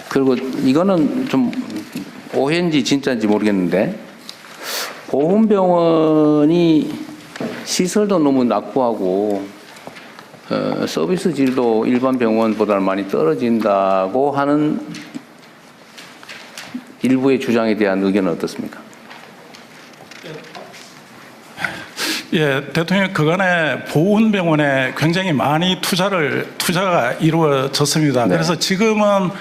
그리고 이거는 좀 오해인지 진짜인지 모르겠는데 보훈병원이 시설도 너무 낙후하고 서비스 질도 일반 병원보다 많이 떨어진다고 하는 일부의 주장에 대한 의견은 어떻습니까? 예, 대통령 그간에 보훈병원에 굉장히 많이 투자가 이루어졌습니다. 네. 그래서 지금은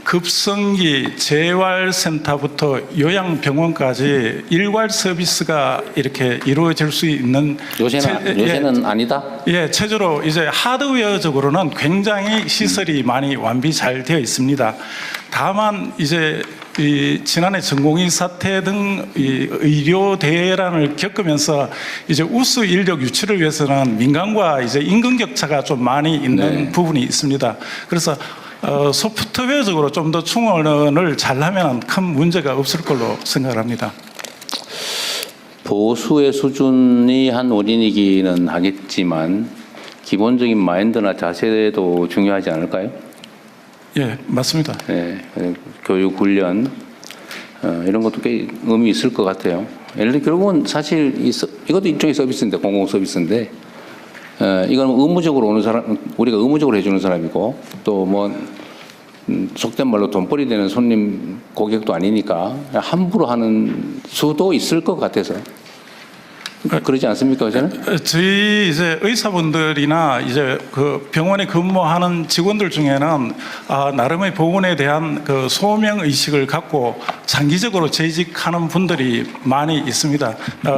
급성기 재활센터부터 요양병원까지 일괄 서비스가 이렇게 이루어질 수 있는 요새는 아니다? 예, 체제로 이제 하드웨어적으로는 굉장히 시설이 많이 완비 잘 되어 있습니다. 다만 이제 이 지난해 전공의 사태 등 이 의료 대란을 겪으면서 이제 우수 인력 유치를 위해서는 민간과 이제 임금 격차가 좀 많이 있는 부분이 있습니다. 그래서 소프트웨어적으로 좀 더 충원을 잘하면 큰 문제가 없을 걸로 생각을 합니다. 보수의 수준이 한 원인이기는 하겠지만 기본적인 마인드나 자세도 중요하지 않을까요? 예, 맞습니다. 네, 교육 훈련 이런 것도 꽤 의미 있을 것 같아요. 예를 들어 결국은 사실 이것도 일종의 서비스인데 공공 서비스인데 이건 의무적으로 오는 사람 우리가 의무적으로 해주는 사람이고 또 뭐 속된 말로 돈벌이 되는 손님 고객도 아니니까 함부로 하는 수도 있을 것 같아서 그러지 않습니까, 저는? 저희 이제 의사분들이나 이제 그 병원에 근무하는 직원들 중에는 나름의 보건에 대한 그 소명 의식을 갖고 장기적으로 재직하는 분들이 많이 있습니다.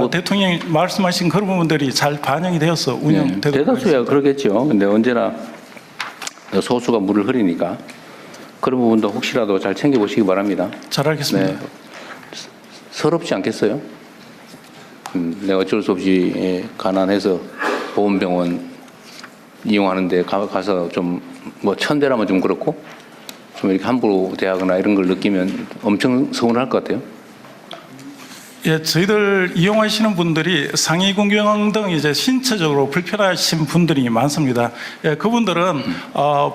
대통령이 말씀하신 그런 부분들이 잘 반영이 되어서 운영되도록 대다수야 그러겠죠. 근데 언제나 소수가 물을 흐리니까 그런 부분도 혹시라도 잘 챙겨보시기 바랍니다. 잘 알겠습니다. 네. 서럽지 않겠어요? 내가 어쩔 수 없이 가난해서 보훈병원 이용하는데 가서 좀 뭐 천대라면 좀 그렇고 좀 이렇게 함부로 대하거나 이런 걸 느끼면 엄청 서운할 것 같아요. 예, 저희들 이용하시는 분들이 상위공경 등 이제 신체적으로 불편하신 분들이 많습니다. 예, 그분들은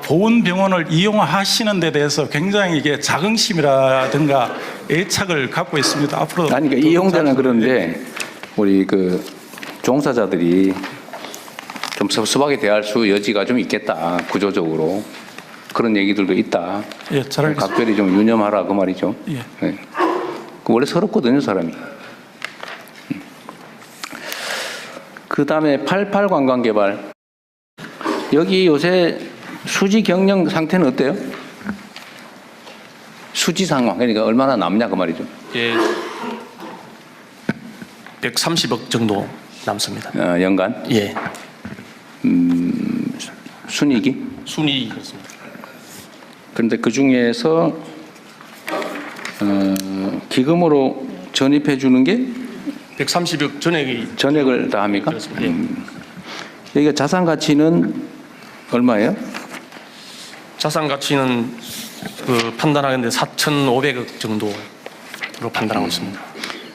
보훈병원을 이용하시는 데 대해서 굉장히 이게 자긍심이라든가 애착을 갖고 있습니다. 앞으로 아니, 그러니까 이용자는 그런데 우리 그 종사자들이 좀 섭섭하게 대할 수 여지가 좀 있겠다. 구조적으로 그런 얘기들도 있다. 예, 잘 알겠습니다. 각별히 좀 유념하라 그 말이죠. 예. 네. 원래 서럽거든요, 사람이. 그 다음에 88 관광개발. 여기 요새 수지 경영 상태는 어때요? 수지 상황, 그러니까 얼마나 남냐 그 말이죠. 예, 130억 정도 남습니다. 연간. 예, 순이익이. 순위 그렇습니다. 그런데 그 중에서 기금으로 전입해 주는 게 130억 전액을 다 합니까? 그렇습니다. 예. 여기가 자산 가치는 얼마예요? 자산 가치는 그 판단하는데 4,500억 정도로 판단하고 있습니다.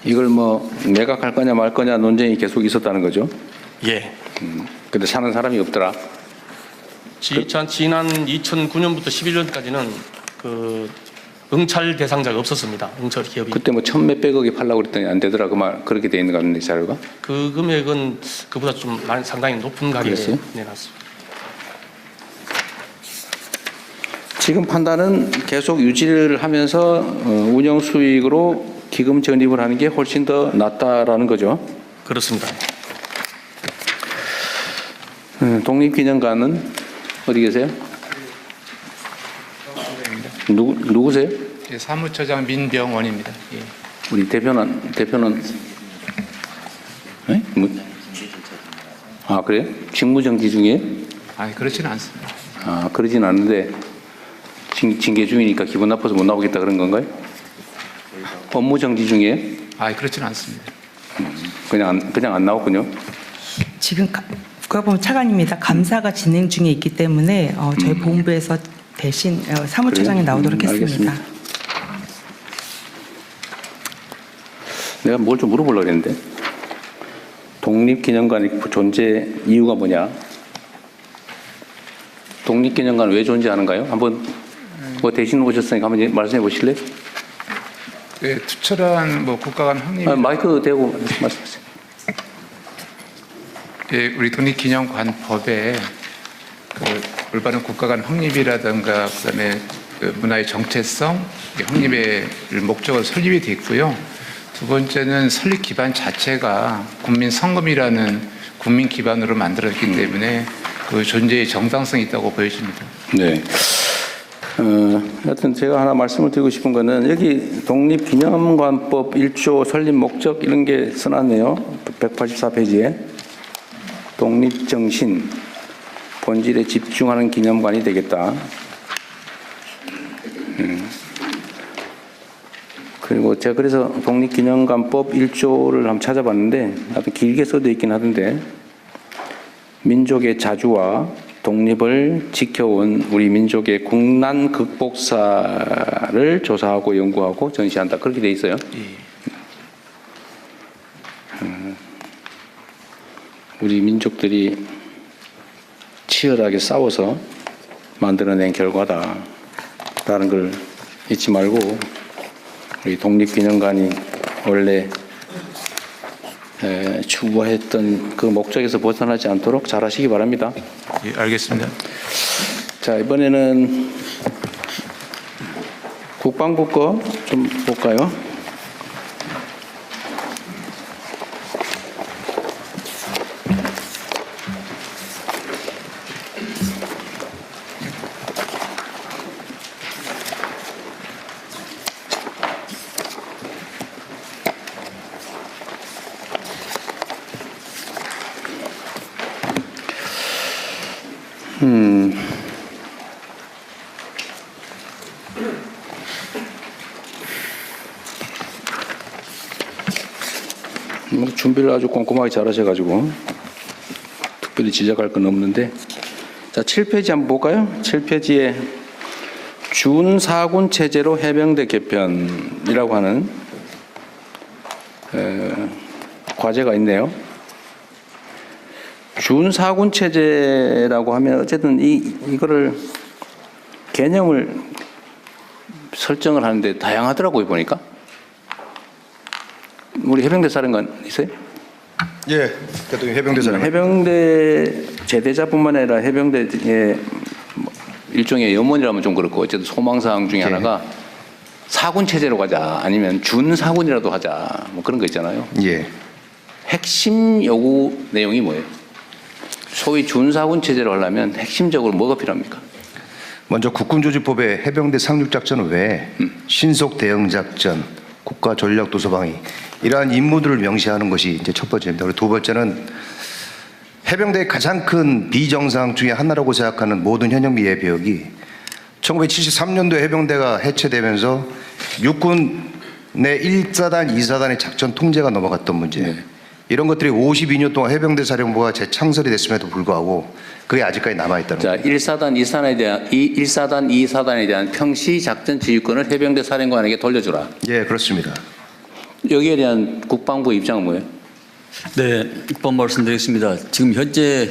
이걸 뭐 매각할 거냐 말 거냐 논쟁이 계속 있었다는 거죠. 예. 근데 사는 사람이 없더라. 지난 2009년부터 11년까지는 그 응찰 대상자가 없었습니다. 응찰 기업이. 그때 뭐 천몇백억에 팔라고 그랬더니 안 되더라. 그 말 그렇게 돼 있는 거 같은데 자료가. 그 금액은 그보다 좀 상당히 높은 가격에 그랬어요? 내놨습니다. 지금 판단은 계속 유지를 하면서 운영 수익으로 기금 전입을 하는 게 훨씬 더 낫다라는 거죠. 그렇습니다. 독립기념관은 어디 계세요? 누구세요? 예, 사무처장 민병원입니다. 예. 우리 대표는 네? 아 그래요? 직무정지 중에? 아, 그렇지는 않습니다. 아 그러진 않는데 징계 중이니까 기분 나빠서 못 나오겠다 그런 건가요? 업무정지 중에? 아, 그렇지는 않습니다. 그냥 안 나왔군요. 지금 국가보훈 차관입니다. 감사가 진행 중에 있기 때문에 저희 보훈부에서 대신 사무처장이 나오도록 했습니다. 알겠습니다. 내가 뭘 좀 물어보려고 했는데 독립기념관의 존재 이유가 뭐냐? 독립기념관 왜 존재하는가요? 한번 뭐 대신 오셨으니까 한번 말씀해 보실래요? 예, 투철한 뭐 국가 간 확립. 마이크 대고 말씀하세요. 예, 우리 독립기념관법에 그 올바른 국가 간 확립이라든가 그다음에 그 문화의 정체성, 확립의 목적으로 설립이 돼 있고요. 두 번째는 설립 기반 자체가 국민 성금이라는 국민 기반으로 만들었기 때문에 그 존재의 정당성이 있다고 보여집니다. 네. 하여튼 제가 하나 말씀을 드리고 싶은 거는 여기 독립기념관법 1조 설립 목적 이런 게 써놨네요. 184페이지에 독립정신 본질에 집중하는 기념관이 되겠다. 그리고 제가 그래서 독립기념관법 1조를 한번 찾아봤는데 아주 길게 써져 있긴 하던데 민족의 자주와 독립을 지켜온 우리 민족의 국난 극복사를 조사하고 연구하고 전시한다. 그렇게 돼 있어요. 우리 민족들이 치열하게 싸워서 만들어낸 결과다라는 걸 잊지 말고 우리 독립기념관이 원래 추구했던 그 목적에서 벗어나지 않도록 잘하시기 바랍니다. 예, 알겠습니다. 자, 이번에는 국방부 거 좀 볼까요? 준비를 아주 꼼꼼하게 잘 하셔가지고 특별히 지적할 건 없는데 자 7페이지 한번 볼까요? 7페이지에 준사군 체제로 해병대 개편이라고 하는 과제가 있네요. 준사군 체제라고 하면 어쨌든 이거를 개념을 설정을 하는데 다양하더라고요 보니까. 우리 해병대 사령관 있어요? 예, 대통령 해병대 사령. 해병대 제대자뿐만 아니라 해병대의 일종의 염원이라면 좀 그렇고 어쨌든 소망사항 중에 하나가 사군 체제로 가자 아니면 준사군이라도 하자 뭐 그런 거 있잖아요. 예. 핵심 요구 내용이 뭐예요? 소위 준사군 체제로 하려면 핵심적으로 뭐가 필요합니까? 먼저 국군조직법의 해병대 상륙작전 외에 신속 대응작전, 국가전략도서방위 이러한 임무들을 명시하는 것이 이제 첫 번째입니다. 그리고 두 번째는 해병대의 가장 큰 비정상 중에 하나라고 생각하는 모든 현역미 예비역이 1973년도에 해병대가 해체되면서 육군 내 1사단, 2사단의 작전 통제가 넘어갔던 문제. 이런 것들이 52년 동안 해병대 사령부가 재창설이 됐음에도 불구하고 그게 아직까지 남아있다는 자, 1사단, 2사단에 대한 평시 작전 지휘권을 해병대 사령관에게 돌려주라. 예, 그렇습니다. 여기에 대한 국방부 입장은 뭐예요? 네, 입법 말씀드리겠습니다. 지금 현재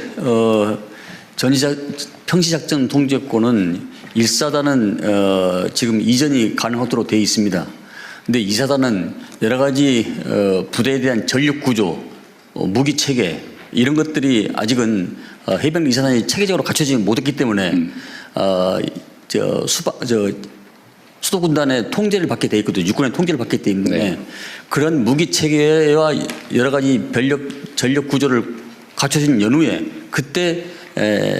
평시작전 통제권은 1사단은 지금 이전이 가능하도록 되어 있습니다. 근데 2사단은 여러 가지 부대에 대한 전력 구조, 무기 체계 이런 것들이 아직은 해병대 2사단이 체계적으로 갖춰지지 못했기 때문에 수도군단의 통제를 받게 돼 있거든요. 육군의 통제를 받게 돼 있는데 네. 그런 무기 체계와 여러 가지 전력 구조를 갖춰진 연후에 그때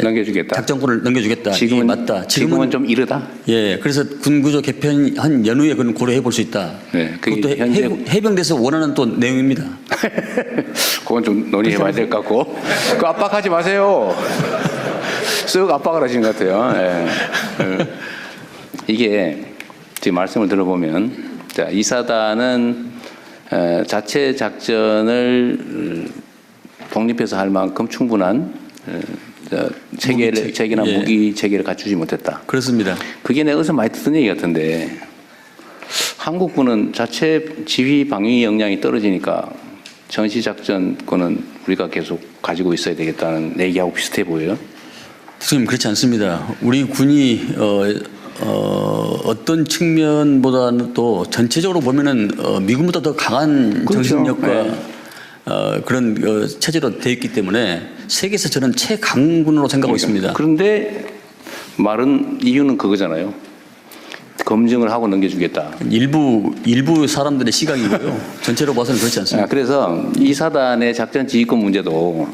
넘겨주겠다. 작전권을 넘겨주겠다. 지금은 이게 맞다. 지금은 좀 이르다. 예, 그래서 군구조 개편한 연후에 그건 고려해 볼 수 있다. 네, 그게 그것도 현재- 해병대에서 원하는 또 내용입니다. 그건 좀 논의해봐야 될 것 같고. 그 압박하지 마세요. 쓱 압박을 하시는 것 같아요. 예. 이게 지금 말씀을 들어보면 자, 2사단은 자체 작전을 독립해서 할 만큼 충분한 체계나 예. 무기 체계를 갖추지 못했다. 그렇습니다. 그게 내가 어디서 많이 듣던 얘기 같은데 한국군은 자체 지휘 방위 역량이 떨어지니까 전시작전권은 우리가 계속 가지고 있어야 되겠다는 얘기하고 비슷해 보여요. 선생님 그렇지 않습니다. 우리 군이 어떤 측면보다는 또 전체적으로 보면은 미군보다 더 강한 그렇죠. 정신력과 네. 그런 체제로 되어 있기 때문에 세계에서 저는 최강군으로 생각하고 있습니다. 그런데 말은 이유는 그거잖아요. 검증을 하고 넘겨주겠다. 일부 사람들의 시각이고요. 전체로 봐서는 그렇지 않습니다. 그래서 이 사단의 작전 지휘권 문제도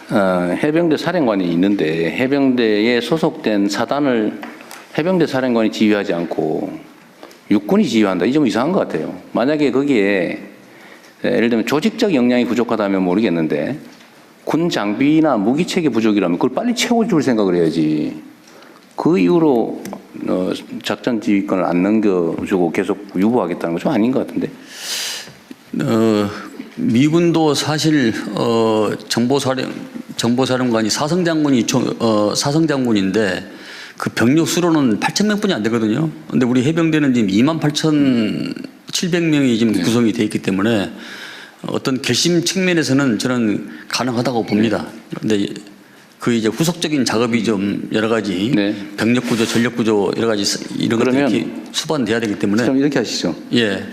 해병대 사령관이 있는데 해병대에 소속된 사단을 해병대 사령관이 지휘하지 않고 육군이 지휘한다. 이 좀 이상한 것 같아요. 만약에 거기에 예를 들면 조직적 역량이 부족하다면 모르겠는데 군 장비나 무기 체계 부족이라면 그걸 빨리 채워줄 생각을 해야지. 그 이후로 작전 지휘권을 안 넘겨주고 계속 유보하겠다는 건 좀 아닌 것 같은데. 미군도 사실 정보사령관이 사성장군인데 그 병력 수로는 8,000명뿐이 안 되거든요. 근데 우리 해병대는 지금 28,700명이 지금 구성이 돼 있기 때문에 어떤 결심 측면에서는 저는 가능하다고 봅니다. 근데 그 이제 후속적인 작업이 좀 여러 가지 네. 병력 구조, 전력 구조 여러 가지 이런 것들이 그러면 이렇게 수반돼야 되기 때문에 좀 이렇게 하시죠. 예.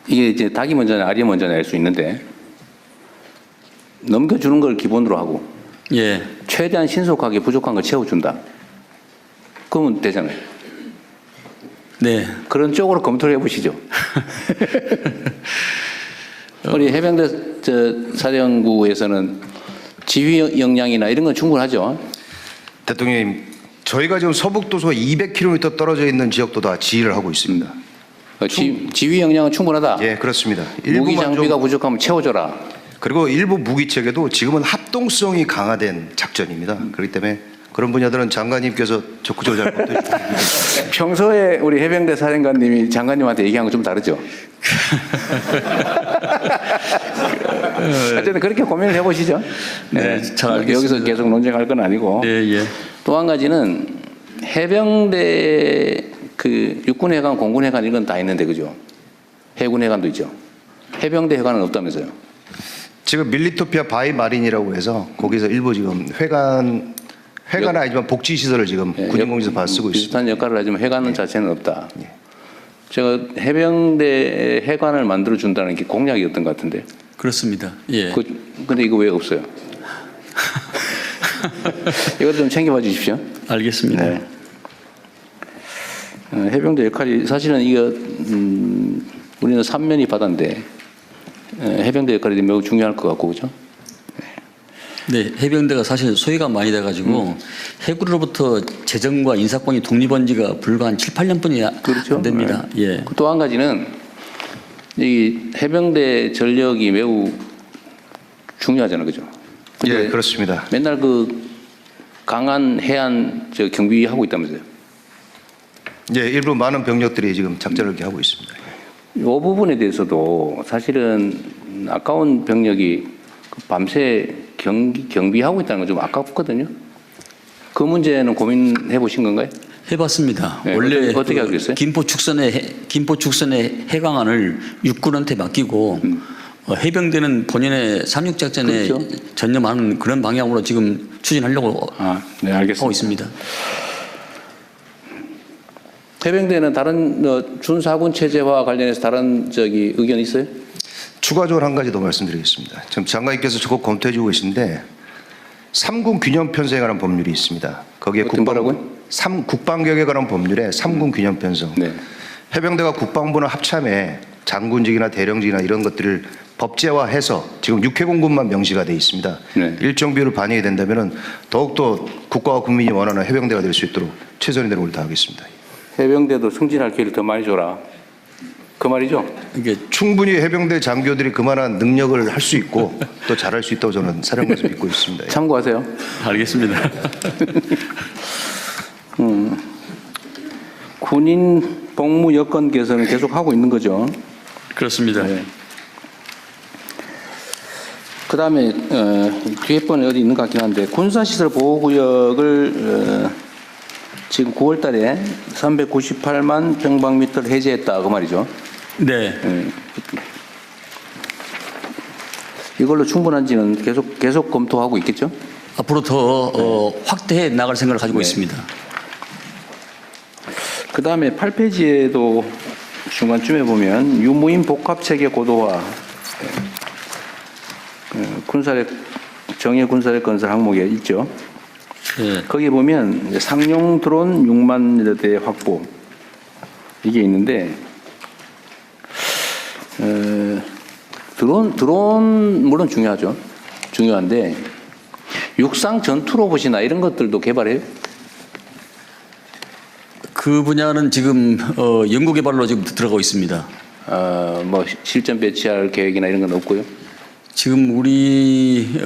이게 이제 닭이 먼저냐 알이 먼저냐 알 수 있는데 넘겨주는 걸 기본으로 하고 예. 최대한 신속하게 부족한 걸 채워준다. 그러면 되잖아요. 네. 그런 쪽으로 검토를 해보시죠. 우리 해병대 사령부에서는 지휘 역량이나 이런 건 충분하죠. 대통령님, 저희가 지금 서북도서 200km 떨어져 있는 지역도 다 지휘를 하고 있습니다. 지휘 역량은 충분하다. 예, 그렇습니다. 무기 일부만 장비가 좀, 부족하면 채워줘라. 그리고 일부 무기 체계도 지금은 합동성이 강화된 작전입니다. 그렇기 때문에 그런 분야들은 장관님께서 적극적으로 잘 검토해 주십니다. 평소에 우리 해병대 사령관님이 장관님한테 얘기한 건 좀 다르죠. 어쨌든 그렇게 고민을 해보시죠. 네, 잘 알겠습니다. 여기서 계속 논쟁할 건 아니고. 예, 예. 또 한 가지는 해병대 그 육군해관, 공군해관 이런 건 다 있는데 그죠? 해군해관도 있죠. 해병대 해관은 없다면서요? 지금 밀리토피아 바이 마린이라고 해서 거기서 일부 지금 회관은 아니지만 복지 시설을 지금 군인공지에서 받아 쓰고 있습니다. 비슷한 역할을 하지만 해관 자체는 없다. 제가 해병대 해관을 만들어 준다는 게 공약이었던 것 같은데. 그렇습니다. 예. 근데 이거 왜 없어요? 이것도 좀 챙겨봐 주십시오. 알겠습니다. 네. 해병대 역할이 사실은 이거 우리는 삼면이 바다인데 해병대 역할이 매우 중요할 것 같고 그죠? 네, 해병대가 사실 소외가 많이 돼가지고 해군으로부터 재정과 인사권이 독립한 지가 불과 한 7, 8년뿐이 그렇죠. 안 됩니다. 예. 또 한 가지는 이 해병대 전력이 매우 중요하잖아요, 그죠? 예, 그렇습니다. 맨날 그 강한 해안 경비 하고 있다면서요? 예, 일부 많은 병력들이 지금 작전을 이렇게 하고 있습니다. 이 부분에 대해서도 사실은 아까운 병력이 밤새 경비하고 있다는 건 좀 아깝거든요. 그 문제는 고민해 보신 건가요? 해봤습니다. 네, 원래 어떻게 하기로 했어요? 김포 축선의 해강안을 육군한테 맡기고 해병대는 본연의 상륙작전에 그렇죠. 전념하는 그런 방향으로 지금 추진하려고 네, 알겠습니다. 하고 있습니다. 해병대는 다른 준사군 체제와 관련해서 다른 의견 있어요? 추가적으로 한 가지 더 말씀드리겠습니다. 지금 장관님께서 적극 검토해 주고 계신데 3군 균형 편성에 관한 법률이 있습니다. 거기에 어떤 거라고요? 국방개혁에 관한 법률에 3군 균형 편성. 네. 해병대가 국방부는 합참에 장군직이나 대령직이나 이런 것들을 법제화해서 지금 육해공군만 명시가 돼 있습니다. 네. 일정 비율을 반영이 된다면 더욱더 국가와 국민이 원하는 해병대가 될 수 있도록 최선의 노력을 다하겠습니다. 해병대도 승진할 기회를 더 많이 줘라. 그 말이죠? 이게 충분히 해병대 장교들이 그만한 능력을 할 수 있고 또 잘할 수 있다고 저는 사령관에서 믿고 있습니다. 참고하세요. 알겠습니다. 군인 복무 여건 개선은 계속 하고 있는 거죠. 그렇습니다. 네. 그 다음에 뒤에 번에 어디 있는 것 같긴 한데 군사시설 보호구역을 지금 9월 달에 398만 평방미터를 해제했다 그 말이죠. 네. 이걸로 충분한지는 계속 검토하고 있겠죠. 앞으로 더 확대해 나갈 생각을 가지고 네. 있습니다. 그 다음에 8페이지에도 중간쯤에 보면 유무인 복합체계 고도화 군사력 정예 군사력 건설 항목에 있죠. 예. 거기 보면 이제 상용 드론 6만 대 확보 이게 있는데 드론 물론 중요하죠. 중요한데 육상 전투 로봇이나 이런 것들도 개발해요? 그 분야는 지금 연구 개발로 지금 들어가고 있습니다. 뭐 실전 배치할 계획이나 이런 건 없고요. 지금 우리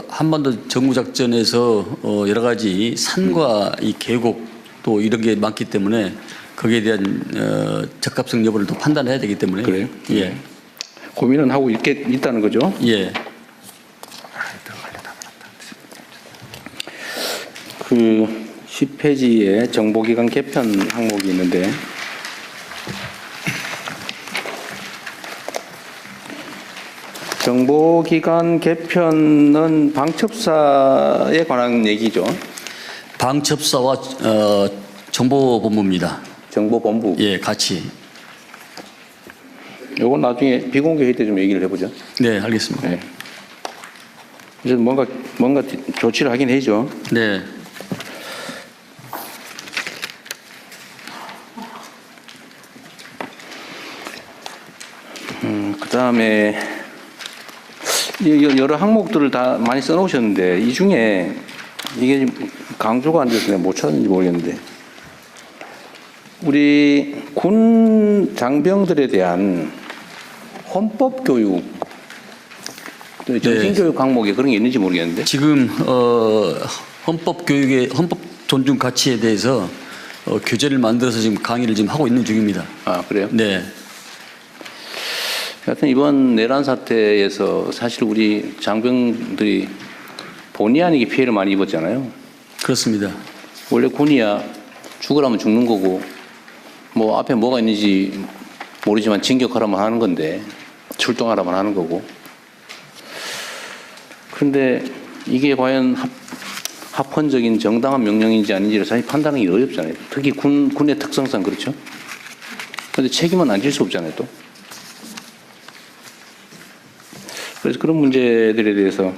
한반도 정부작전에서 여러 가지 산과 이 계곡 또 이런 게 많기 때문에 거기에 대한 적합성 여부를 또 판단해야 되기 때문에 그래요? 예. 고민은 하고 있다는 거죠. 예. 그 10페이지에 정보기관 개편 항목이 있는데 정보기관 개편은 방첩사에 관한 얘기죠. 방첩사와 정보본부입니다. 정보본부. 예, 같이. 요건 나중에 비공개 회의 때 좀 얘기를 해보죠. 네, 알겠습니다. 네. 그래서 뭔가 조치를 하긴 해야죠. 네. 그 다음에 여러 항목들을 다 많이 써놓으셨는데 이 중에 이게 좀 강조가 안 돼서 내가 못 찾았는지 모르겠는데 우리 군 장병들에 대한 헌법 교육, 정신 교육 항목에 그런 게 있는지 모르겠는데. 지금 헌법 교육의 헌법 존중 가치에 대해서 교재를 만들어서 지금 강의를 지금 하고 있는 중입니다. 아 그래요? 네. 하여튼 이번 내란 사태에서 사실 우리 장병들이 본의 아니게 피해를 많이 입었잖아요. 그렇습니다. 원래 군이야 죽으라면 죽는 거고 뭐 앞에 뭐가 있는지 모르지만 진격하라면 하는 건데 출동하라면 하는 거고. 그런데 이게 과연 합헌적인 정당한 명령인지 아닌지를 사실 판단하기 어렵잖아요. 특히 군의 특성상 그렇죠. 그런데 책임은 안 질 수 없잖아요 또. 그래서 그런 문제들에 대해서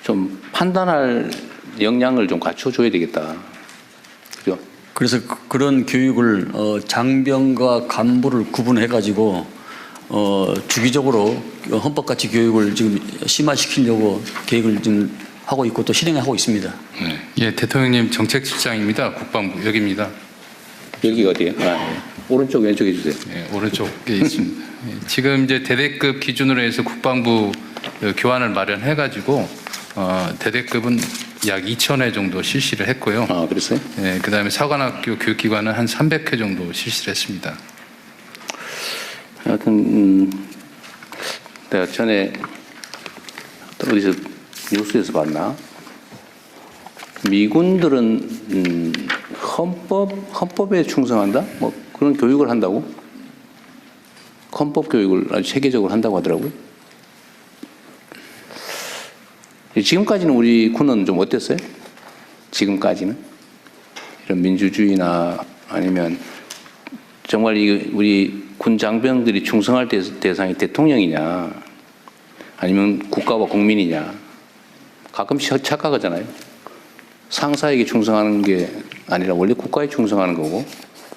좀 판단할 역량을 좀 갖춰줘야 되겠다. 그죠? 그래서 그런 교육을 장병과 간부를 구분해 가지고 주기적으로 헌법가치 교육을 지금 심화시키려고 계획을 지금 하고 있고 또 실행하고 있습니다. 네. 예, 대통령님 정책실장입니다. 국방부 여기입니다. 여기가 어디예요? 오른쪽 왼쪽 해주세요. 예, 오른쪽에 있습니다. 예, 지금 이제 대대급 기준으로 해서 국방부 교환을 마련해가지고 대대급은 약 2,000회 정도 실시를 했고요. 아 그랬어요? 예, 그다음에 사관학교 교육기관은 한 300회 정도 실시를 했습니다. 하여튼 내가 전에 또 어디서 뉴스에서 봤나? 미군들은 헌법에 충성한다? 뭐 그런 교육을 한다고? 헌법 교육을 아주 체계적으로 한다고 하더라고요. 지금까지는 우리 군은 좀 어땠어요? 지금까지는? 이런 민주주의나 아니면 정말 우리 군 장병들이 충성할 대상이 대통령이냐 아니면 국가와 국민이냐 가끔씩 착각하잖아요. 상사에게 충성하는 게 아니라 원래 국가에 충성하는 거고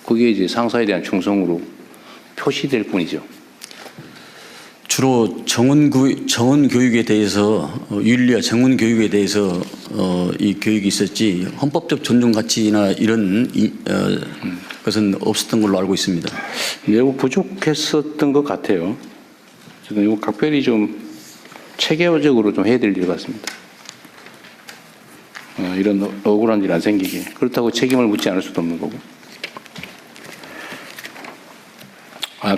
그게 이제 상사에 대한 충성으로 표시될 뿐이죠. 주로 정원 교육에 대해서 윤리와 정원 교육에 대해서 이 교육이 있었지 헌법적 존중 가치나 이런 것은 없었던 걸로 알고 있습니다. 매우 부족했었던 것 같아요. 저는 이거 각별히 좀 체계적으로 좀 해야 될 일 같습니다. 이런 억울한 일 안 생기게. 그렇다고 책임을 묻지 않을 수도 없는 거고.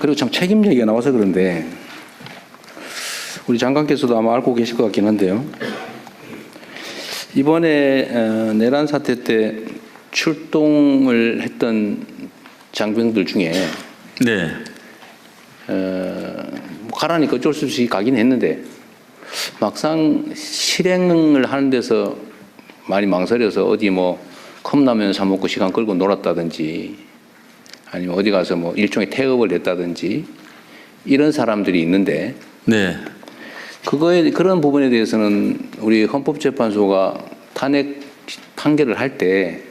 그리고 참 책임 얘기가 나와서 그런데 우리 장관께서도 아마 알고 계실 것 같긴 한데요. 이번에 내란 사태 때 출동을 했던 장병들 중에 네. 가라니까 어쩔 수 없이 가긴 했는데 막상 실행을 하는 데서 많이 망설여서 어디 뭐 컵라면 사 먹고 시간 끌고 놀았다든지 아니면 어디 가서 뭐 일종의 태업을 냈다든지 이런 사람들이 있는데 네. 그런 부분에 대해서는 우리 헌법재판소가 탄핵 판결을 할 때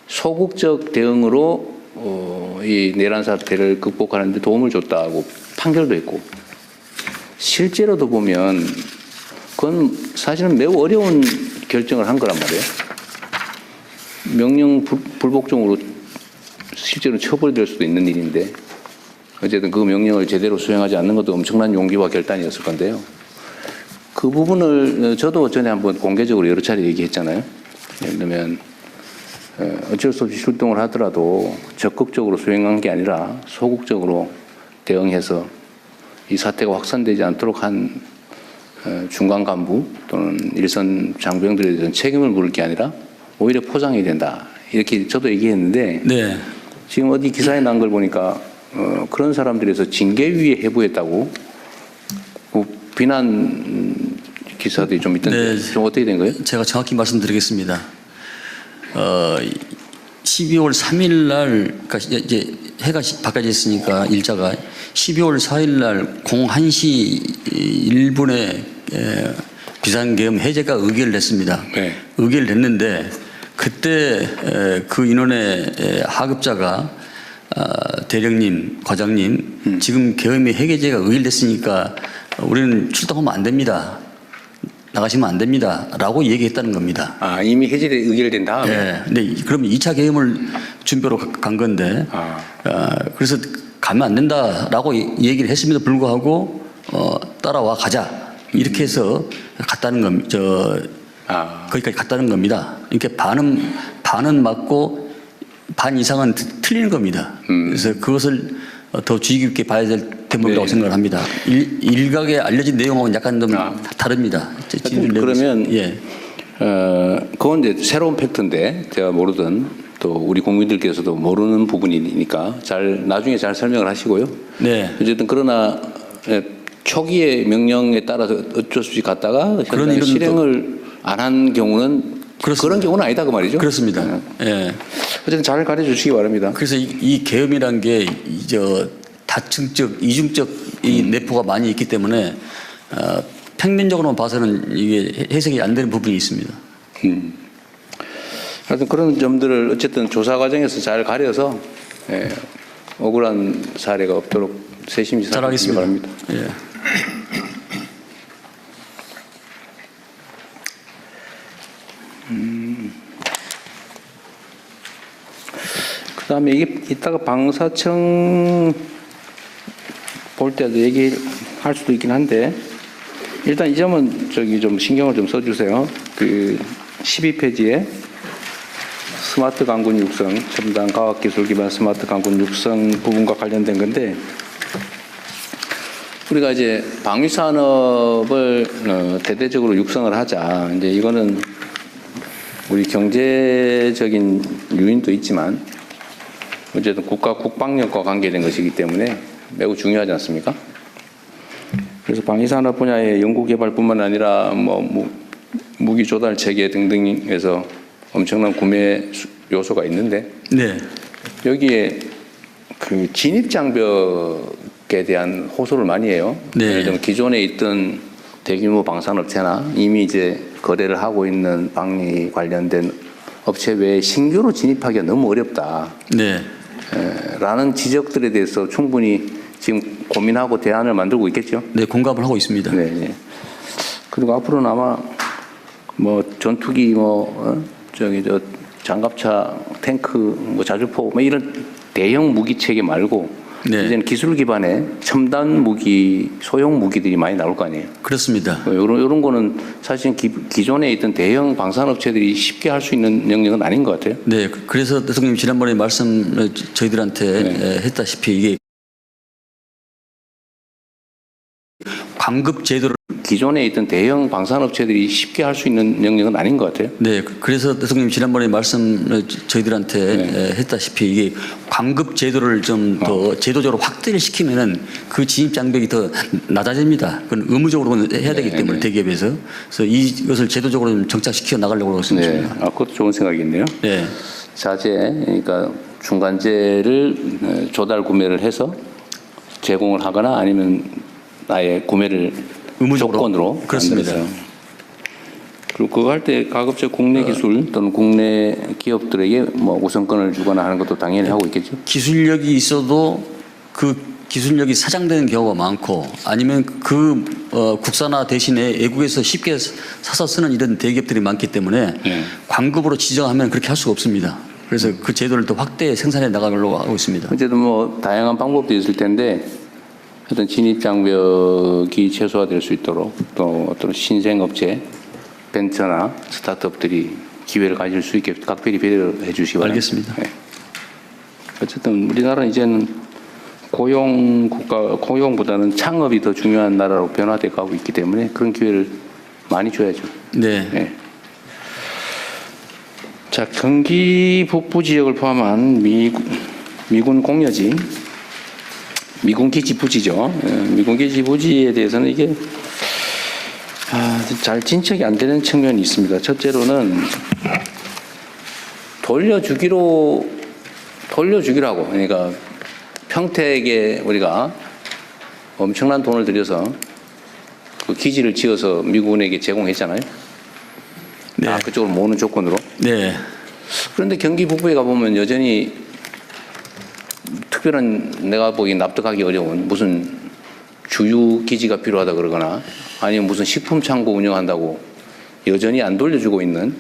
소극적 대응으로 이 내란 사태를 극복하는 데 도움을 줬다고 판결도 했고 실제로도 보면 그건 사실은 매우 어려운 결정을 한 거란 말이에요. 명령 불복종으로 실제로 처벌될 수도 있는 일인데 어쨌든 그 명령을 제대로 수행하지 않는 것도 엄청난 용기와 결단이었을 건데요. 그 부분을 저도 전에 한번 공개적으로 여러 차례 얘기했잖아요. 예를 들면 어쩔 수 없이 출동을 하더라도 적극적으로 수행한 게 아니라 소극적으로 대응해서 이 사태가 확산되지 않도록 한 중간 간부 또는 일선 장병들에 대한 책임을 물을 게 아니라 오히려 포장해야 된다. 이렇게 저도 얘기했는데 네. 지금 어디 기사에 난 걸 보니까 그런 사람들에서 징계위에 해부했다고 그 비난 기사들이 좀 있던데 네. 좀 어떻게 된 거예요? 제가 정확히 말씀드리겠습니다. 12월 3일 날, 그러니까 이제 해가 바뀌어졌으니까 일자가 12월 4일 날 01시 1분에 비상계엄 해제가 의결을 했습니다. 네. 의결을 했는데 그때 그 인원의 하급자가 대령님, 과장님, 지금 계엄의 해제가 의결됐으니까 우리는 출동하면 안 됩니다. 나가시면 안 됩니다. 라고 얘기했다는 겁니다. 아, 이미 해제돼 의결된 다음에? 네. 근데 그러면 2차 계엄을 준비로 간 건데, 그래서 가면 안 된다라고 얘기를 했음에도 불구하고, 따라와 가자. 이렇게 해서 갔다는 겁니다. 거기까지 갔다는 겁니다. 이렇게 반은 맞고 반 이상은 틀리는 겁니다. 그래서 그것을 더 주의 깊게 봐야 될 대목이라고 네. 생각을 합니다. 일각에 알려진 내용하고는 약간 좀 다릅니다. 그러면 예. 그건 이제 새로운 팩트인데 제가 모르던 또 우리 국민들께서도 모르는 부분이니까 나중에 잘 설명을 하시고요. 네. 어쨌든 그러나 초기의 명령에 따라서 어쩔 수 없이 갔다가 그런 일은 실행을 안 한 경우는 그렇습니다. 그런 경우는 아니다 그 말이죠. 그렇습니다. 예. 어쨌든 잘 가르쳐 주시기 바랍니다. 그래서 이 계엄이란 게 다층적, 이중적 이 내포가 많이 있기 때문에 평면적으로만 봐서는 이게 해석이 안 되는 부분이 있습니다. 하여튼 그런 점들을 어쨌든 조사 과정에서 잘 가려서 억울한 사례가 없도록 세심히 살펴주시기 잘하겠습니다. 바랍니다. 예. 그다음에 이게 이따가 방사청 볼 때도 얘기할 수도 있긴 한데 일단 이 점은 좀 신경을 좀 써주세요. 그 12페이지에 스마트 강군 육성, 첨단 과학기술 기반 스마트 강군 육성 부분과 관련된 건데 우리가 이제 방위산업을 대대적으로 육성을 하자. 이제 이거는 우리 경제적인 요인도 있지만 어쨌든 국가 국방력과 관계된 것이기 때문에 매우 중요하지 않습니까? 그래서 방위산업 분야의 연구개발뿐만 아니라 무기 조달 체계 등등에서 엄청난 구매 요소가 있는데 네. 여기에 그 진입 장벽에 대한 호소를 많이 해요. 네. 예를 들면 기존에 있던 대규모 방산업체나 이미 이제 거래를 하고 있는 방위 관련된 업체 외에 신규로 진입하기가 너무 어렵다. 네. 라는 지적들에 대해서 충분히 지금 고민하고 대안을 만들고 있겠죠. 네, 공감을 하고 있습니다. 네. 네. 그리고 앞으로는 아마 전투기 장갑차, 탱크, 자주포 이런 대형 무기 체계 말고 네. 이제는 기술 기반의 첨단 무기, 소형 무기들이 많이 나올 거 아니에요. 그렇습니다. 이런 거는 사실 기존에 있던 대형 방산업체들이 쉽게 할 수 있는 영역은 아닌 것 같아요. 네, 그래서 대통령님 지난번에 저희들한테 했다시피 이게 광급 제도를 기존에 있던 대형 방산업체들이 쉽게 할 수 있는 영역은 아닌 것 같아요. 네, 그래서 대통령님 지난번에 말씀 저희들한테 했다시피 이게 광급 제도를 좀 더 제도적으로 확대를 시키면은 그 진입 장벽이 더 낮아집니다. 그건 의무적으로 해야 되기 때문에 대기업에서 그래서 이것을 제도적으로 좀 정착시켜 나가려고 하고 네, 있습니다. 그것도 좋은 생각이네요. 네, 자재, 그러니까 중간재를 조달 구매를 해서 제공을 하거나 아니면 아예 구매를 의무적으로. 조건으로 그렇습니다. 만들어서. 그리고 그거 할 때 가급적 국내 기술 또는 국내 기업들에게 뭐 우선권을 주거나 하는 것도 당연히 하고 있겠죠. 기술력이 있어도 그 기술력이 사장되는 경우가 많고 아니면 그 국산화 대신에 외국에서 쉽게 사서 쓰는 이런 대기업들이 많기 때문에 광급으로 지정하면 그렇게 할 수가 없습니다. 그래서 그 제도를 더 확대 생산해 나가려고 하고 있습니다. 어쨌든 뭐 다양한 방법도 있을 텐데 어떤 진입 장벽이 최소화될 수 있도록 또 어떤 신생업체, 벤처나 스타트업들이 기회를 가질 수 있게 각별히 배려해 주시기 바랍니다. 알겠습니다. 네. 어쨌든 우리나라는 이제는 고용보다는 창업이 더 중요한 나라로 변화돼 가고 있기 때문에 그런 기회를 많이 줘야죠. 네. 네. 자, 경기 북부 지역을 포함한 미군 공여지, 미군 기지 부지죠. 미군 기지 부지에 대해서는 이게 잘 진척이 안 되는 측면이 있습니다. 첫째로는 돌려주기라고, 그러니까 평택에 우리가 엄청난 돈을 들여서 그 기지를 지어서 미군에게 제공했잖아요. 네. 그쪽으로 모으는 조건으로. 네. 그런데 경기 북부에 가보면 여전히 특별한 내가 보기엔 납득하기 어려운 무슨 주유 기지가 필요하다 그러거나 아니면 무슨 식품 창고 운영한다고 여전히 안 돌려주고 있는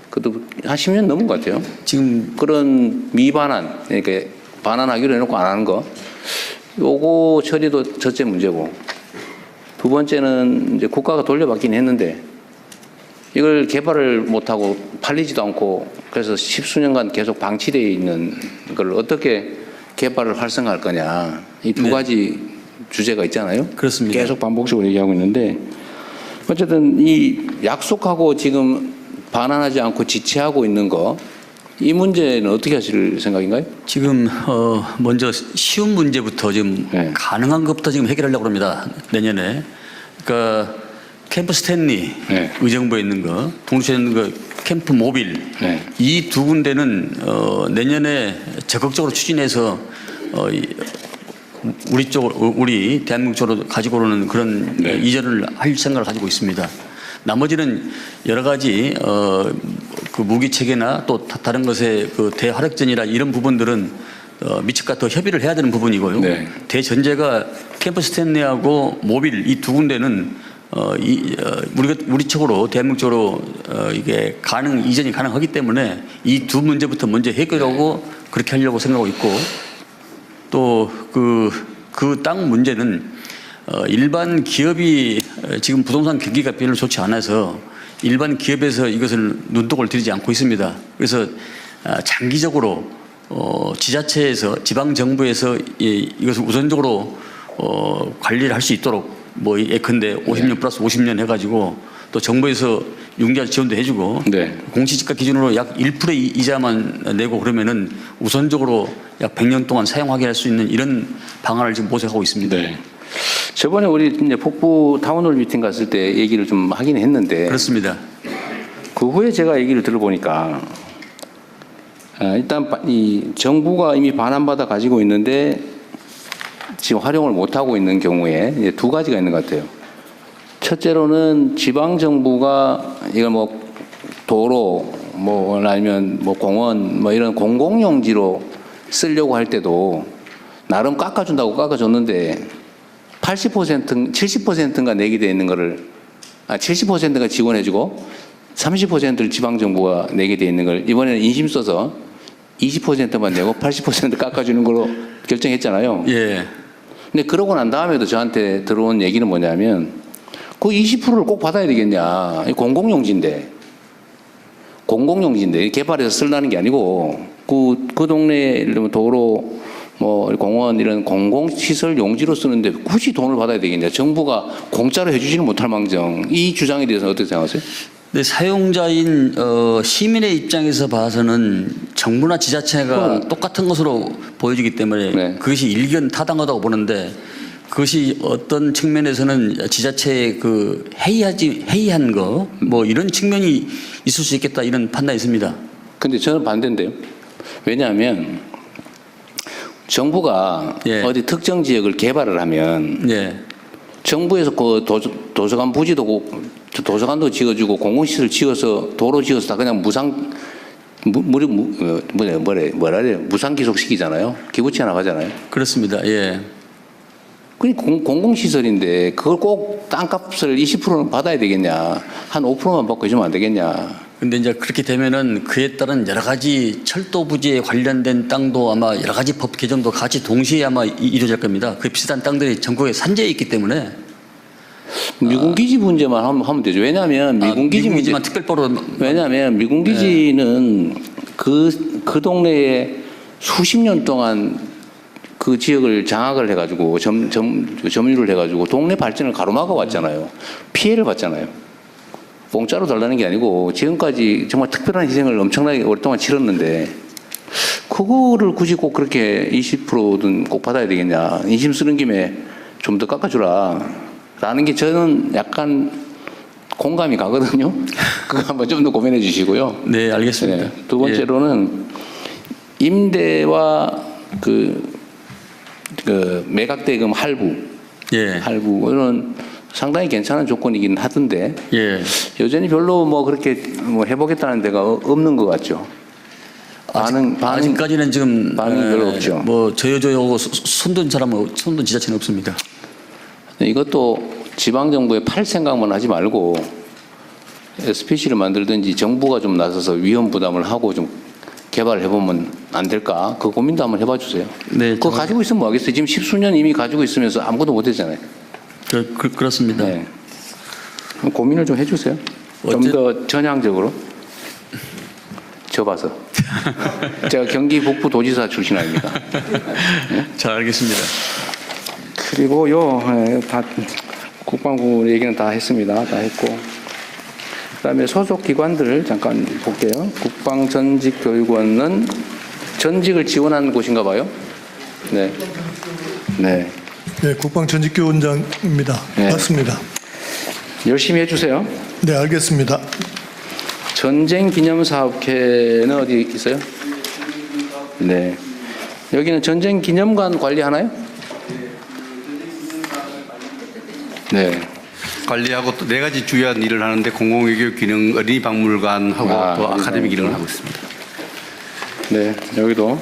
그것도 한 10년 넘은 것 같아요. 지금 그런 미반환, 그러니까 반환하기로 해놓고 안 하는 거, 요거 처리도 첫째 문제고, 두 번째는 이제 국가가 돌려받긴 했는데 이걸 개발을 못하고 팔리지도 않고 그래서 십수년간 계속 방치되어 있는 걸 어떻게 개발을 활성화할 거냐, 이 두 가지 주제가 있잖아요. 그렇습니다. 계속 반복적으로 얘기하고 있는데 어쨌든 이 약속하고 지금 반환하지 않고 지체하고 있는 거, 이 문제는 어떻게 하실 생각인가요? 지금 먼저 쉬운 문제부터 지금 가능한 것부터 지금 해결하려고 합니다. 내년에. 그러니까 캠프 스탠리 의정부에 있는 거, 동시에 있는 거 캠프 모빌 이 두 군데는 내년에 적극적으로 추진해서 우리 대한민국 쪽으로 가지고 오는 그런 이전을 할 생각을 가지고 있습니다. 나머지는 여러 가지 그 무기 체계나 또 다른 것의 그 대화력전이나 이런 부분들은 미측과 더 협의를 해야 되는 부분이고요. 대전제가 캠프 스탠리하고 모빌 이 두 군데는 우리 쪽으로 대한민국 쪽으로 이게 이전이 가능하기 때문에 이 두 문제부터 먼저 해결하고 그렇게 하려고 생각하고 있고 또 그 땅 문제는 일반 기업이 지금 부동산 경기가 별로 좋지 않아서 일반 기업에서 이것을 눈독을 들이지 않고 있습니다. 그래서 장기적으로 지자체에서 지방정부에서 이것을 우선적으로 관리를 할 수 있도록 뭐 예컨대 50년 플러스 50년 해가지고 또 정부에서 융자 지원도 해주고 공시지가 기준으로 약 1%의 이자만 내고 그러면은 우선적으로 약 100년 동안 사용하게 할 수 있는 이런 방안을 지금 모색하고 있습니다. 저번에 우리 이제 북부 타운홀 미팅 갔을 때 얘기를 좀 하긴 했는데 그렇습니다. 그 후에 제가 얘기를 들어보니까 일단 이 정부가 이미 반환받아 가지고 있는데 지금 활용을 못 하고 있는 경우에 이제 두 가지가 있는 것 같아요. 첫째로는 지방 정부가 이걸 뭐 도로 뭐 아니면 뭐 공원 뭐 이런 공공용지로 쓰려고 할 때도 나름 깎아준다고 깎아줬는데 70%인가 내게 돼 있는 거를 70%가 지원해주고 30%를 지방 정부가 내게 돼 있는 걸 이번에는 인심 써서 20%만 내고 80% 깎아주는 걸로 결정했잖아요. 근데 그러고 난 다음에도 저한테 들어온 얘기는 뭐냐면 그 20%를 꼭 받아야 되겠냐. 공공용지인데 개발해서 쓰려는 게 아니고 그 동네에 예를 들면 도로 뭐 공원 이런 공공시설 용지로 쓰는데 굳이 돈을 받아야 되겠냐. 정부가 공짜로 해주지는 못할 망정. 이 주장에 대해서는 어떻게 생각하세요? 네, 사용자인 시민의 입장에서 봐서는 정부나 지자체가 똑같은 것으로 보여지기 때문에 네. 그것이 일견 타당하다고 보는데 그것이 어떤 측면에서는 지자체의 그 해이한 거 뭐 이런 측면이 있을 수 있겠다 이런 판단이 있습니다. 근데 저는 반대인데요. 왜냐하면 정부가 예. 어디 특정 지역을 개발을 하면 예. 정부에서 그 도서관 부지도 도서관도 지어주고 공공시설 지어서 도로 지어서 다 그냥 무상 기속시키잖아요. 기부치 나가잖아요. 그렇습니다. 예. 그 공공시설인데 그걸 꼭 땅값을 20%는 받아야 되겠냐. 한 5%만 받고 해주면 안 되겠냐. 근데 이제 그렇게 되면은 그에 따른 여러 가지 철도 부지에 관련된 땅도 아마 여러 가지 법 개정도 같이 동시에 아마 이루어질 겁니다. 그 비슷한 땅들이 전국에 산재해 있기 때문에 미군기지 문제만 하면 되죠. 왜냐하면 미군기지 미군기지만 특별법으로 왜냐하면 미군기지는 그 동네에 수십 년 동안 그 지역을 장악을 해가지고 점유를 해가지고 동네 발전을 가로막아 왔잖아요. 피해를 봤잖아요. 공짜로 달라는 게 아니고 지금까지 정말 특별한 희생을 엄청나게 오랫동안 치렀는데 그거를 굳이 꼭 그렇게 20%든 꼭 받아야 되겠냐. 인심 쓰는 김에 좀 더 깎아주라. 라는 게 저는 약간 공감이 가거든요. 그거 한번 좀 더 고민해 주시고요. 네, 알겠습니다. 네. 두 번째로는 임대와 그 매각대금 할부 이런 상당히 괜찮은 조건이긴 하던데 예. 여전히 별로 뭐 그렇게 뭐 해보겠다는 데가 없는 것 같죠. 아직까지는 지금 반응이 별로 없죠. 뭐 저요저요 손든 사람은 손든 지자체는 없습니다. 이것도 지방 정부에 팔 생각만 하지 말고 SPC를 만들든지 정부가 좀 나서서 위험 부담을 하고 좀 개발을 해보면 안 될까? 그 고민도 한번 해봐 주세요. 네, 그거 가지고 있으면 뭐 하겠어요? 지금 10수년 이미 가지고 있으면서 아무것도 못 했잖아요. 그렇습니다. 네. 고민을 좀 해주세요. 좀 더 전향적으로. 접어서. 제가 경기 북부 도지사 출신 아닙니까? 네? 잘 알겠습니다. 그리고요, 다 국방부 얘기는 다 했습니다. 다 했고. 그다음에 소속 기관들 잠깐 볼게요. 국방전직교육원은 전직을 지원한 곳인가 봐요. 네. 네. 네, 국방전직교원장입니다. 네. 맞습니다. 열심히 해주세요. 네, 알겠습니다. 전쟁기념사업회는 어디 있어요? 네. 여기는 전쟁기념관 관리하나요? 네. 관리하고 또 네 가지 주요한 일을 하는데 공공외교 기능, 어린이 박물관하고 또 아카데미 기능을 하고 있습니다. 네, 여기도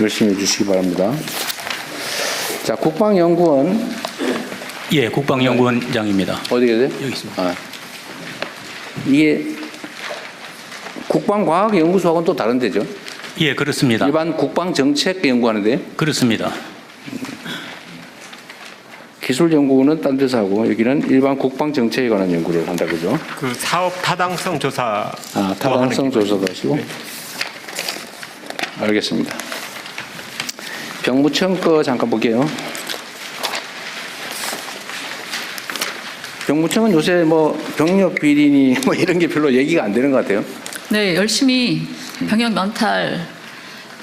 열심히 해주시기 바랍니다. 자, 국방연구원 예, 국방연구원장입니다. 어디 계세요? 여기 있습니다. 아, 이게 국방과학연구소하고는 또 다른 데죠? 예, 그렇습니다. 일반 국방정책 연구하는데 그렇습니다. 기술연구는 딴 데서 하고 여기는 일반 국방정책에 관한 연구를 한다 그죠? 그 사업 타당성 조사. 아, 타당성 조사도 하시고. 알겠습니다. 병무청 거 잠깐 볼게요. 병무청은 요새 뭐 병력 비리니 뭐 이런 게 별로 얘기가 안 되는 것 같아요. 네, 열심히 병역 면탈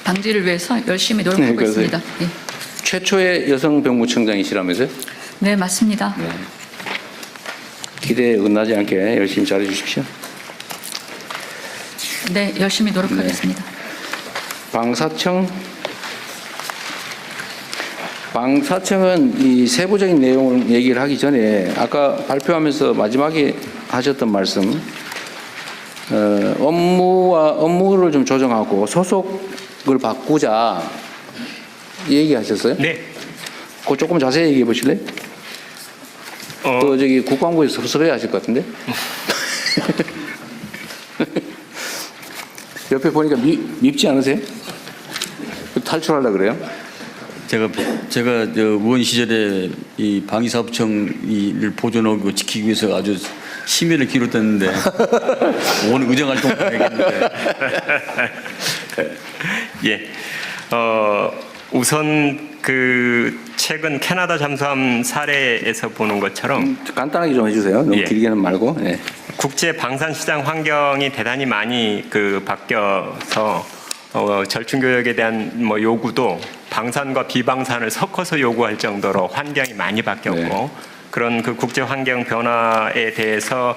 방지를 위해서 열심히 노력하고 네, 있습니다. 네. 최초의 여성 병무청장이시라면서요? 네, 맞습니다. 네. 기대에 응하지 않게 열심히 잘해 주십시오. 네, 열심히 노력하겠습니다. 방사청은 이 세부적인 내용을 얘기를 하기 전에 아까 발표하면서 마지막에 하셨던 말씀, 업무를 좀 조정하고 소속을 바꾸자 얘기하셨어요? 네. 그거 조금 자세히 얘기해 보실래요? 저기 국방부에서 섭섭해 하실 것 같은데? 옆에 보니까 밉지 않으세요? 탈출하려고 그래요? 제가 의원 시절에 이 방위사업청을 보존하고 지키기 위해서 아주 심혈을 기울였는데 오늘 의정활동 해야겠는데. 예. 우선 그 최근 캐나다 잠수함 사례에서 보는 것처럼 간단하게 좀 해주세요. 너무 예. 길게는 말고. 예. 국제 방산 시장 환경이 대단히 많이 바뀌어서 절충 교역에 대한 요구도 방산과 비방산을 섞어서 요구할 정도로 환경이 많이 바뀌었고 네. 그런 그 국제 환경 변화에 대해서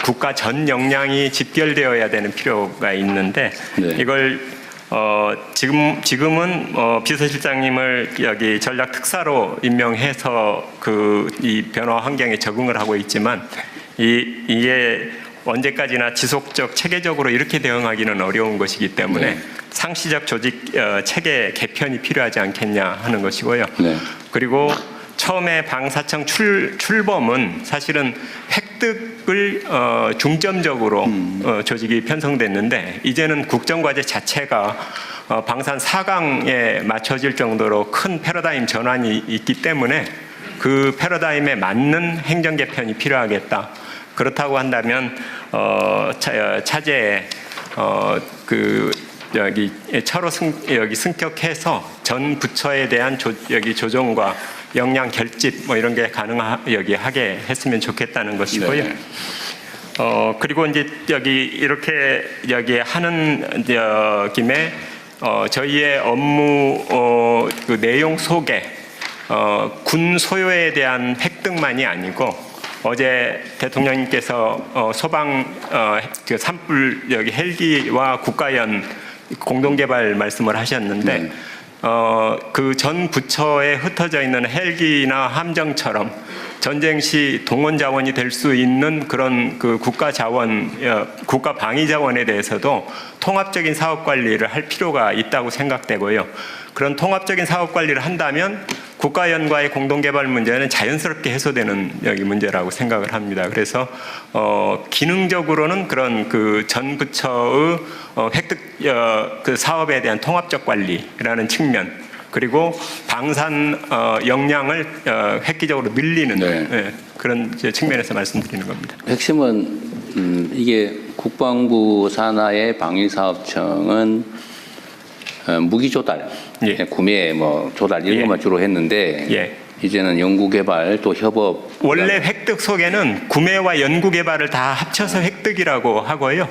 국가 전 역량이 집결되어야 되는 필요가 있는데 네. 이걸 지금은 비서실장님을 여기 전략 특사로 임명해서 이 변화 환경에 적응을 하고 있지만 이게 언제까지나 지속적 체계적으로 이렇게 대응하기는 어려운 것이기 때문에 네. 상시적 조직 체계 개편이 필요하지 않겠냐 하는 것이고요. 네. 그리고 처음에 방사청 출범은 사실은 획득을 중점적으로 조직이 편성됐는데 이제는 국정과제 자체가 방산 4강에 맞춰질 정도로 큰 패러다임 전환이 있기 때문에 그 패러다임에 맞는 행정 개편이 필요하겠다. 그렇다고 한다면 차제에 여기 차로 승격해서 전 부처에 대한 조정과 역량 결집 이런 게 하게 했으면 좋겠다는 것이고요. 네. 그리고 이제 이렇게 하는 김에 저희의 업무 그 내용 속에 군 소요에 대한 획득만이 아니고 어제 대통령님께서 소방 그 산불 헬기와 국가연 공동개발 말씀을 하셨는데 네. 그 전 부처에 흩어져 있는 헬기나 함정처럼 전쟁 시 동원 자원이 될 수 있는 그런 그 국가 자원, 국가 방위 자원에 대해서도 통합적인 사업 관리를 할 필요가 있다고 생각되고요. 그런 통합적인 사업 관리를 한다면 국가연과의 공동개발 문제는 자연스럽게 해소되는 문제라고 생각을 합니다. 그래서 기능적으로는 그런 그 전 부처의 획득 그 사업에 대한 통합적 관리라는 측면, 그리고 방산 역량을 획기적으로 늘리는 네. 그런 측면에서 말씀드리는 겁니다. 핵심은 이게 국방부 산하의 방위사업청은 무기 조달, 예. 구매, 조달 이런 예. 것만 주로 했는데 예. 이제는 연구개발 또 협업. 원래 획득 속에는 구매와 연구개발을 다 합쳐서 획득이라고 하고요.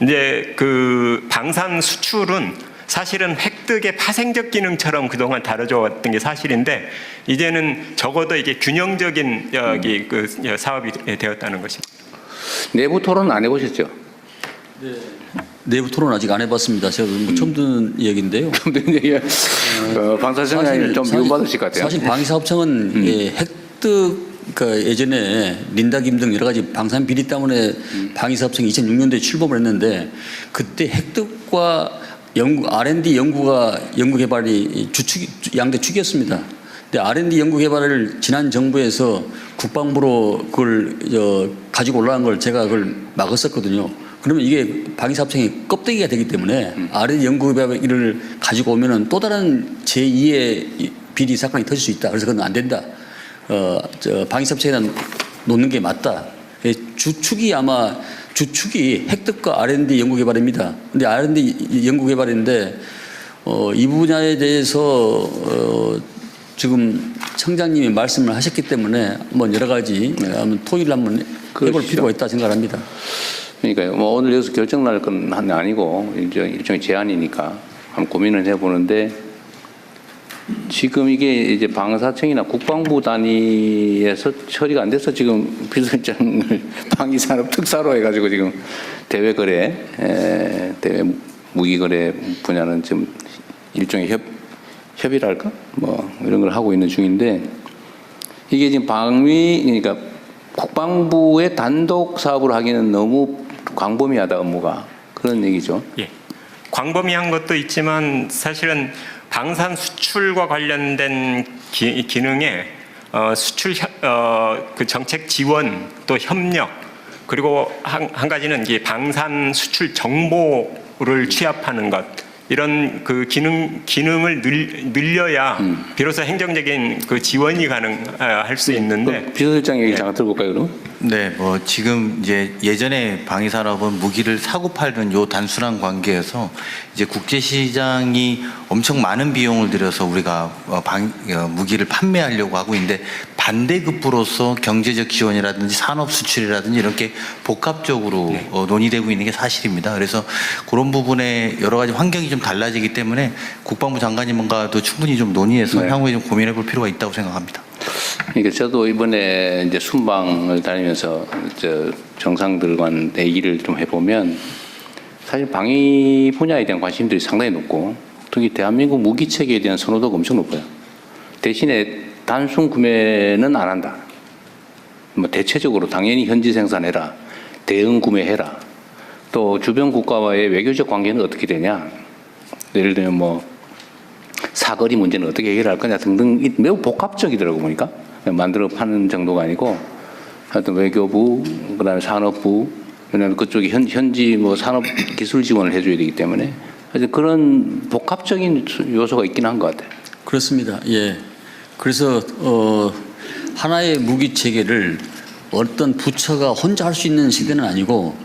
이제 그 방산 수출은 사실은 획득의 파생적 기능처럼 그동안 다뤄져 왔던 게 사실인데 이제는 적어도 이게 균형적인 그 사업이 되었다는 것입니다. 내부 토론 안 해보셨죠? 내부 토론 아직 안 해봤습니다. 제가 처음 듣는 얘기인데요. 방사청장님 좀 미움받으실 것 같아요. 사실 방위사업청은 획득 예전에 린다김 등 여러 가지 방산 비리 때문에 방위사업청이 2006년도에 출범을 했는데 그때 획득과 R&D 연구 개발이 양대 축이었습니다. 근데 R&D 연구 개발을 지난 정부에서 국방부로 그걸 가지고 올라간 걸 제가 그걸 막았었거든요. 그러면 이게 방위사업청이 껍데기가 되기 때문에 R&D 연구 개발을 가지고 오면은 또 다른 제2의 비리 사건이 터질 수 있다. 그래서 그건 안 된다. 방위사업청에 놓는 게 맞다. 주축이 획득과 R&D 연구개발입니다. 근데 R&D 연구개발인데 이 분야에 대해서 지금 청장님이 말씀을 하셨기 때문에 여러 가지 토의를 한번 해볼 필요가 있다 생각합니다. 그러니까요. 오늘 여기서 결정 날 건 아니고 일종의 제안이니까 한번 고민을 해보는데 지금 이게 이제 방사청이나 국방부 단위에서 처리가 안 돼서 지금 비서실장을 방위산업 특사로 해가지고 지금 대외 무기거래 분야는 지금 일종의 협의랄까? 이런 걸 하고 있는 중인데 이게 지금 그러니까 국방부의 단독 사업을 하기는 너무 광범위하다 업무가 그런 얘기죠. 예. 광범위한 것도 있지만 사실은 방산 수출과 관련된 기능에 수출 그 정책 지원 또 협력 그리고 한 가지는 이제 방산 수출 정보를 취합하는 것 이런 그 기능을 늘려야 비로소 행정적인 그 지원이 가능할 수 있는데 비서실장 얘기 잠깐 들어볼까요, 그럼? 네, 지금 이제 예전에 방위산업은 무기를 사고 팔던 요 단순한 관계에서 이제 국제시장이 엄청 많은 비용을 들여서 우리가 무기를 판매하려고 하고 있는데 반대급부로서 경제적 지원이라든지 산업 수출이라든지 이렇게 복합적으로 논의되고 있는 게 사실입니다. 그래서 그런 부분에 여러 가지 환경이 좀 달라지기 때문에 국방부 장관님과도 충분히 좀 논의해서 향후에 좀 고민해 볼 필요가 있다고 생각합니다. 그러니까 저도 이번에 이제 순방을 다니면서 정상들과 얘기를 좀 해보면 사실 방위 분야에 대한 관심들이 상당히 높고 특히 대한민국 무기 체계에 대한 선호도가 엄청 높아요. 대신에 단순 구매는 안 한다. 뭐 대체적으로 당연히 현지 생산해라, 대응 구매해라. 또 주변 국가와의 외교적 관계는 어떻게 되냐. 예를 들면 뭐 사거리 문제는 어떻게 해결할 거냐 등등 매우 복합적이더라고 보니까 만들어 파는 정도가 아니고 하여튼 외교부 그다음에 산업부 왜냐하면 그쪽이 현지 뭐 산업 기술 지원을 해줘야 되기 때문에 하여튼 그런 복합적인 요소가 있긴 한 것 같아요. 그렇습니다. 예. 그래서 하나의 무기 체계를 어떤 부처가 혼자 할 수 있는 시대는 아니고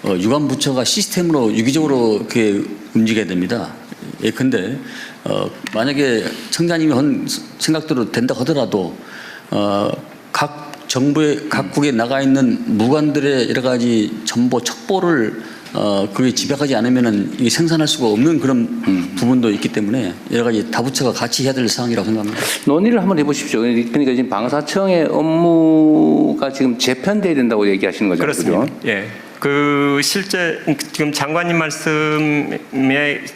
유관 부처가 시스템으로 유기적으로 이렇게 움직여야 됩니다. 예컨대 만약에 청장님이 한 생각대로 된다 하더라도 각 정부의 각국에 나가 있는 무관들의 여러 가지 정보 첩보를 그게 집약하지 않으면은 이게 생산할 수가 없는 그런 부분도 있기 때문에 여러 가지 다부처가 같이 해야 될 사항이라고 생각합니다. 논의를 한번 해보십시오. 그러니까 지금 방사청의 업무가 지금 재편돼야 된다고 얘기하시는 거죠? 그렇습니다. 그죠? 예. 그 실제 지금 장관님 말씀에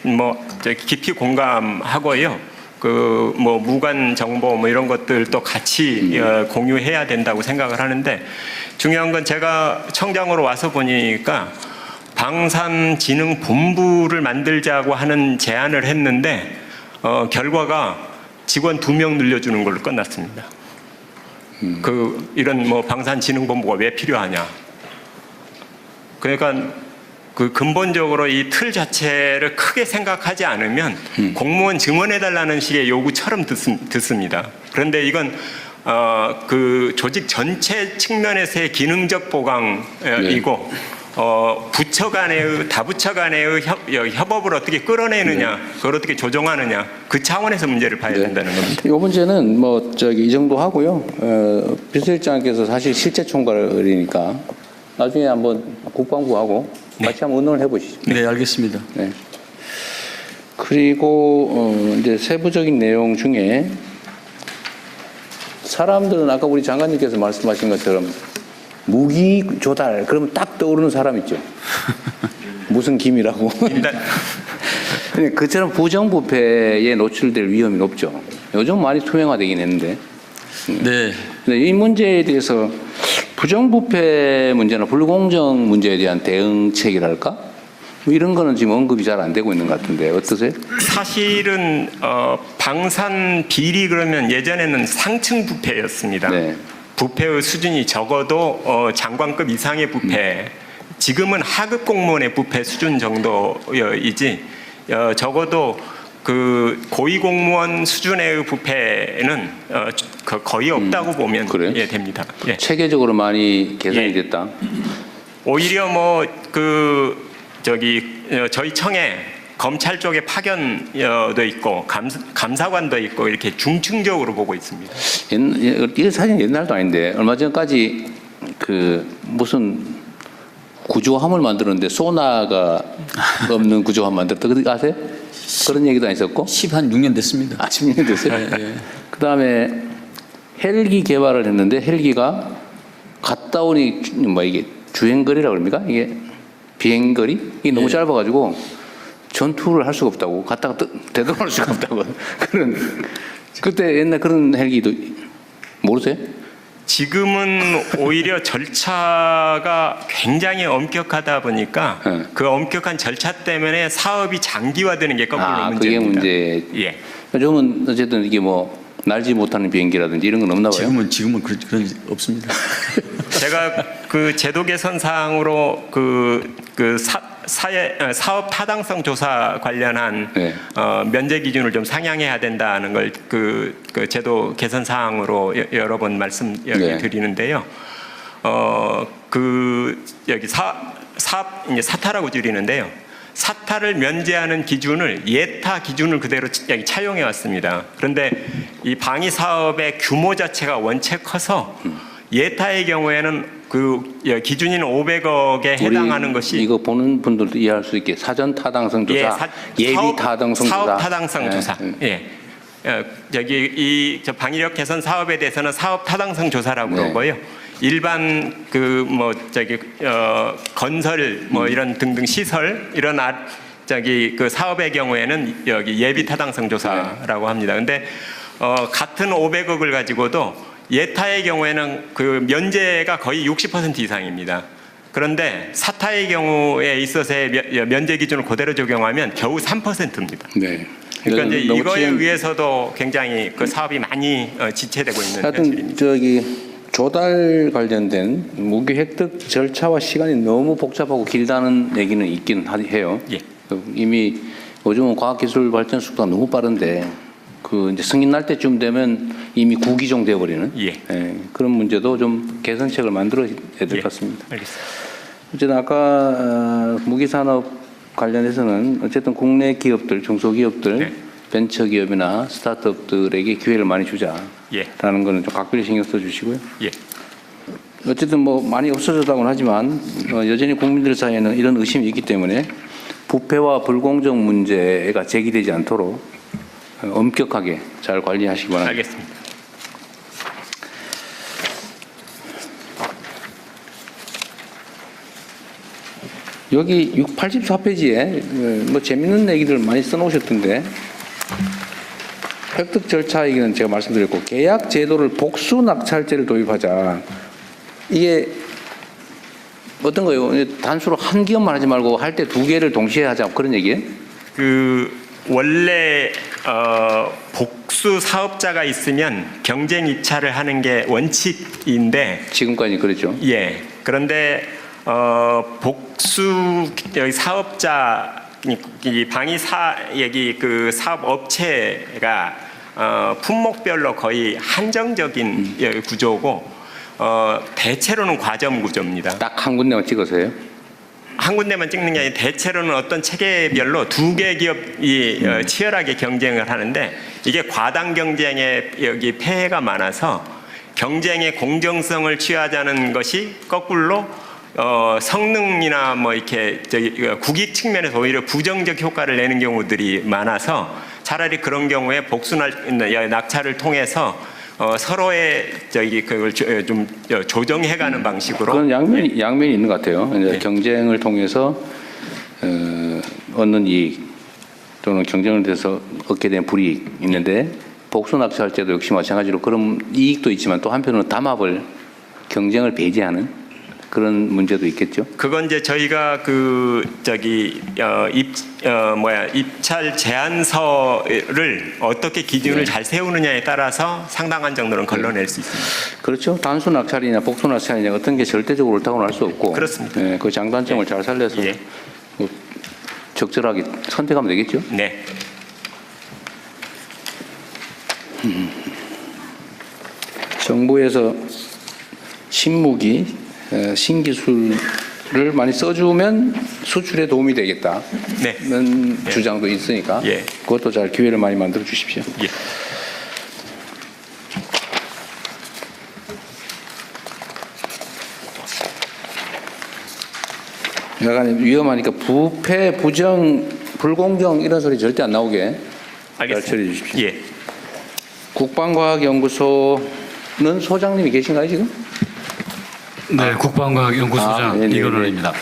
뭐 깊이 공감하고요. 그 뭐 무관 정보 뭐 이런 것들도 같이 공유해야 된다고 생각을 하는데 중요한 건 제가 청장으로 와서 보니까 방산진흥본부를 만들자고 하는 제안을 했는데 결과가 직원 2명 늘려주는 걸로 끝났습니다. 그 이런 뭐 방산진흥본부가 왜 필요하냐? 그러니까 그 근본적으로 이 틀 자체를 크게 생각하지 않으면 공무원 증언해달라는 식의 요구처럼 듣습니다. 그런데 이건 그 조직 전체 측면에서의 기능적 보강이고 부처 간의 다부처 간의 협업을 어떻게 끌어내느냐, 그걸 어떻게 조정하느냐 그 차원에서 문제를 봐야 된다는 겁니다. 이 문제는 뭐 이 정도 하고요. 비서실장께서 사실 실제 총괄이니까 나중에 한번 국방부하고 같이 한번 의논을 해보시죠. 네, 알겠습니다. 네. 그리고 이제 세부적인 내용 중에 사람들은 아까 우리 장관님께서 말씀하신 것처럼 무기 조달 그러면 딱 떠오르는 사람 있죠. 무슨 김이라고. 근데 그처럼 부정부패에 노출될 위험이 높죠. 요즘 많이 투명화되긴 했는데. 네. 근데 이 문제에 대해서 부정부패 문제나 불공정 문제에 대한 대응책이랄까? 뭐 이런 거는 지금 언급이 잘 안 되고 있는 것 같은데 어떠세요? 사실은 방산 비리 그러면 예전에는 상층 부패였습니다. 네. 부패의 수준이 적어도 장관급 이상의 부패, 지금은 하급 공무원의 부패 수준 정도이지 적어도 그 고위 공무원 수준의 부패는 거의 없다고 보면 됩니다. 예. 체계적으로 많이 개선이 됐다. 오히려 뭐 그 저희 청에 검찰 쪽에 파견도 있고 감사관도 있고 이렇게 중층적으로 보고 있습니다. 이게 사실 옛날도 아닌데 얼마 전까지 그 무슨 구조함을 만드는데 소나가 없는 구조함 만들었다. 그거 아세요? 그런 얘기도 안 있었고? 6년 됐습니다. 아, 10년 됐어요? 네. 그 다음에 헬기 개발을 했는데 헬기가 갔다 오니 뭐 이게 주행거리라고 그럽니까? 이게 비행거리? 이게 너무 짧아가지고 전투를 할 수가 없다고. 갔다가 되돌아올 수가 없다고. 그때 옛날 그런 헬기도 모르세요? 지금은 오히려 절차가 굉장히 엄격하다 보니까 그 엄격한 절차 때문에 사업이 장기화되는 게 거꾸로 문제입니다. 그게 문제. 예. 요즘은 어쨌든 이게 뭐 날지 못하는 비행기라든지 이런 건 없나 봐요. 지금은 그런 없습니다. 제가 그 제도 개선 사항으로 사업 타당성 조사 관련한 면제 기준을 좀 상향해야 된다는 걸 그 제도 개선 사항으로 여러 번 말씀드리는데요. 여기 사업 이제 사타라고 줄이는데요. 사타를 면제하는 기준을 예타 기준을 그대로 차용해 왔습니다. 그런데 이 방위 사업의 규모 자체가 원체 커서 예타의 경우에는 그 기준인 500억에 해당하는 것이 이거 보는 분들도 이해할 수 있게 사전 타당성 조사, 예비 타당성 조사, 사업 타당성 조사. 저기 저 방위력 개선 사업에 대해서는 사업 타당성 조사라고 그러고요. 일반 그 뭐 저기 건설 뭐 이런 등등 시설 이런 저기 그 사업의 경우에는 여기 예비 타당성 조사라고 합니다. 근데 같은 500억을 가지고도 예타의 경우에는 그 면제가 거의 60% 이상입니다. 그런데 사타의 경우에 있어서의 면제 기준을 그대로 적용하면 겨우 3%입니다. 네. 그러니까 이제 너무 이거에 지금 의해서도 굉장히 그 사업이 많이 지체되고 있는 하여튼 현실입니다. 저기 조달 관련된 무기 획득 절차와 시간이 너무 복잡하고 길다는 얘기는 있긴 해요. 예. 이미 요즘은 과학기술 발전 속도가 너무 빠른데 그 이제 승인 날 때쯤 되면 이미 구기종 되어버리는 그런 문제도 좀 개선책을 만들어야 될 것 같습니다. 알겠습니다. 어쨌든 아까 무기산업 관련해서는 어쨌든 국내 기업들, 중소기업들, 벤처기업이나 스타트업들에게 기회를 많이 주자라는 거는 좀 각별히 신경 써주시고요. 어쨌든 뭐 많이 없어졌다고는 하지만 여전히 국민들 사이에는 이런 의심이 있기 때문에 부패와 불공정 문제가 제기되지 않도록 엄격하게 잘 관리하시기 바랍니다. 알겠습니다. 여기 84페이지에 뭐 재밌는 얘기들 많이 써놓으셨던데 획득 절차 얘기는 제가 말씀드렸고 계약 제도를 복수 낙찰제를 도입하자. 이게 어떤 거예요? 단수로 한 기업만 하지 말고 할 때 두 개를 동시에 하자 그런 얘기예요? 그 원래 복수 사업자가 있으면 경쟁 입찰을 하는 게 원칙인데 지금까지 그랬죠. 예. 그런데 복수 사업자 이 방위사 여기 그 사업 업체가 품목별로 거의 한정적인 구조고 대체로는 과점 구조입니다. 딱 한 군데만 찍어서요? 한 군데만 찍는 게 아니라 대체로는 어떤 체계별로 두 개 기업이 치열하게 경쟁을 하는데 이게 과당 경쟁에 여기 폐해가 많아서 경쟁의 공정성을 취하자는 것이 거꾸로 성능이나 뭐 이렇게 국익 측면에서 오히려 부정적 효과를 내는 경우들이 많아서 차라리 그런 경우에 복수 낙찰을 통해서 서로의 그걸 좀 조정해가는 방식으로 그건 양면이 있는 것 같아요. 이제 경쟁을 통해서 얻는 이익 또는 경쟁을 통해서 얻게 된 불이익 있는데 복수 낙찰 제도 역시 마찬가지로 그런 이익도 있지만 또 한편으로는 담합을 경쟁을 배제하는 그런 문제도 있겠죠. 그건 이제 저희가 입찰 제안서를 어떻게 기준을 잘 세우느냐에 따라서 상당한 정도는 걸러낼 수 있습니다. 그렇죠. 단수 낙찰이냐 복수 낙찰이냐 어떤 게 절대적으로 옳다고는 할 수 없고. 그렇습니다. 그 장단점을 잘 살려서 적절하게 선택하면 되겠죠. 네. 정부에서 신무기 신기술을 많이 써주면 수출에 도움이 되겠다는 주장도 있으니까 그것도 잘 기회를 많이 만들어 주십시오. 약간 위험하니까 부패, 부정, 불공정 이런 소리 절대 안 나오게 잘 처리해 주십시오. 국방과학연구소는 소장님이 계신가요 지금? 네, 국방과학연구소장 이건원입니다.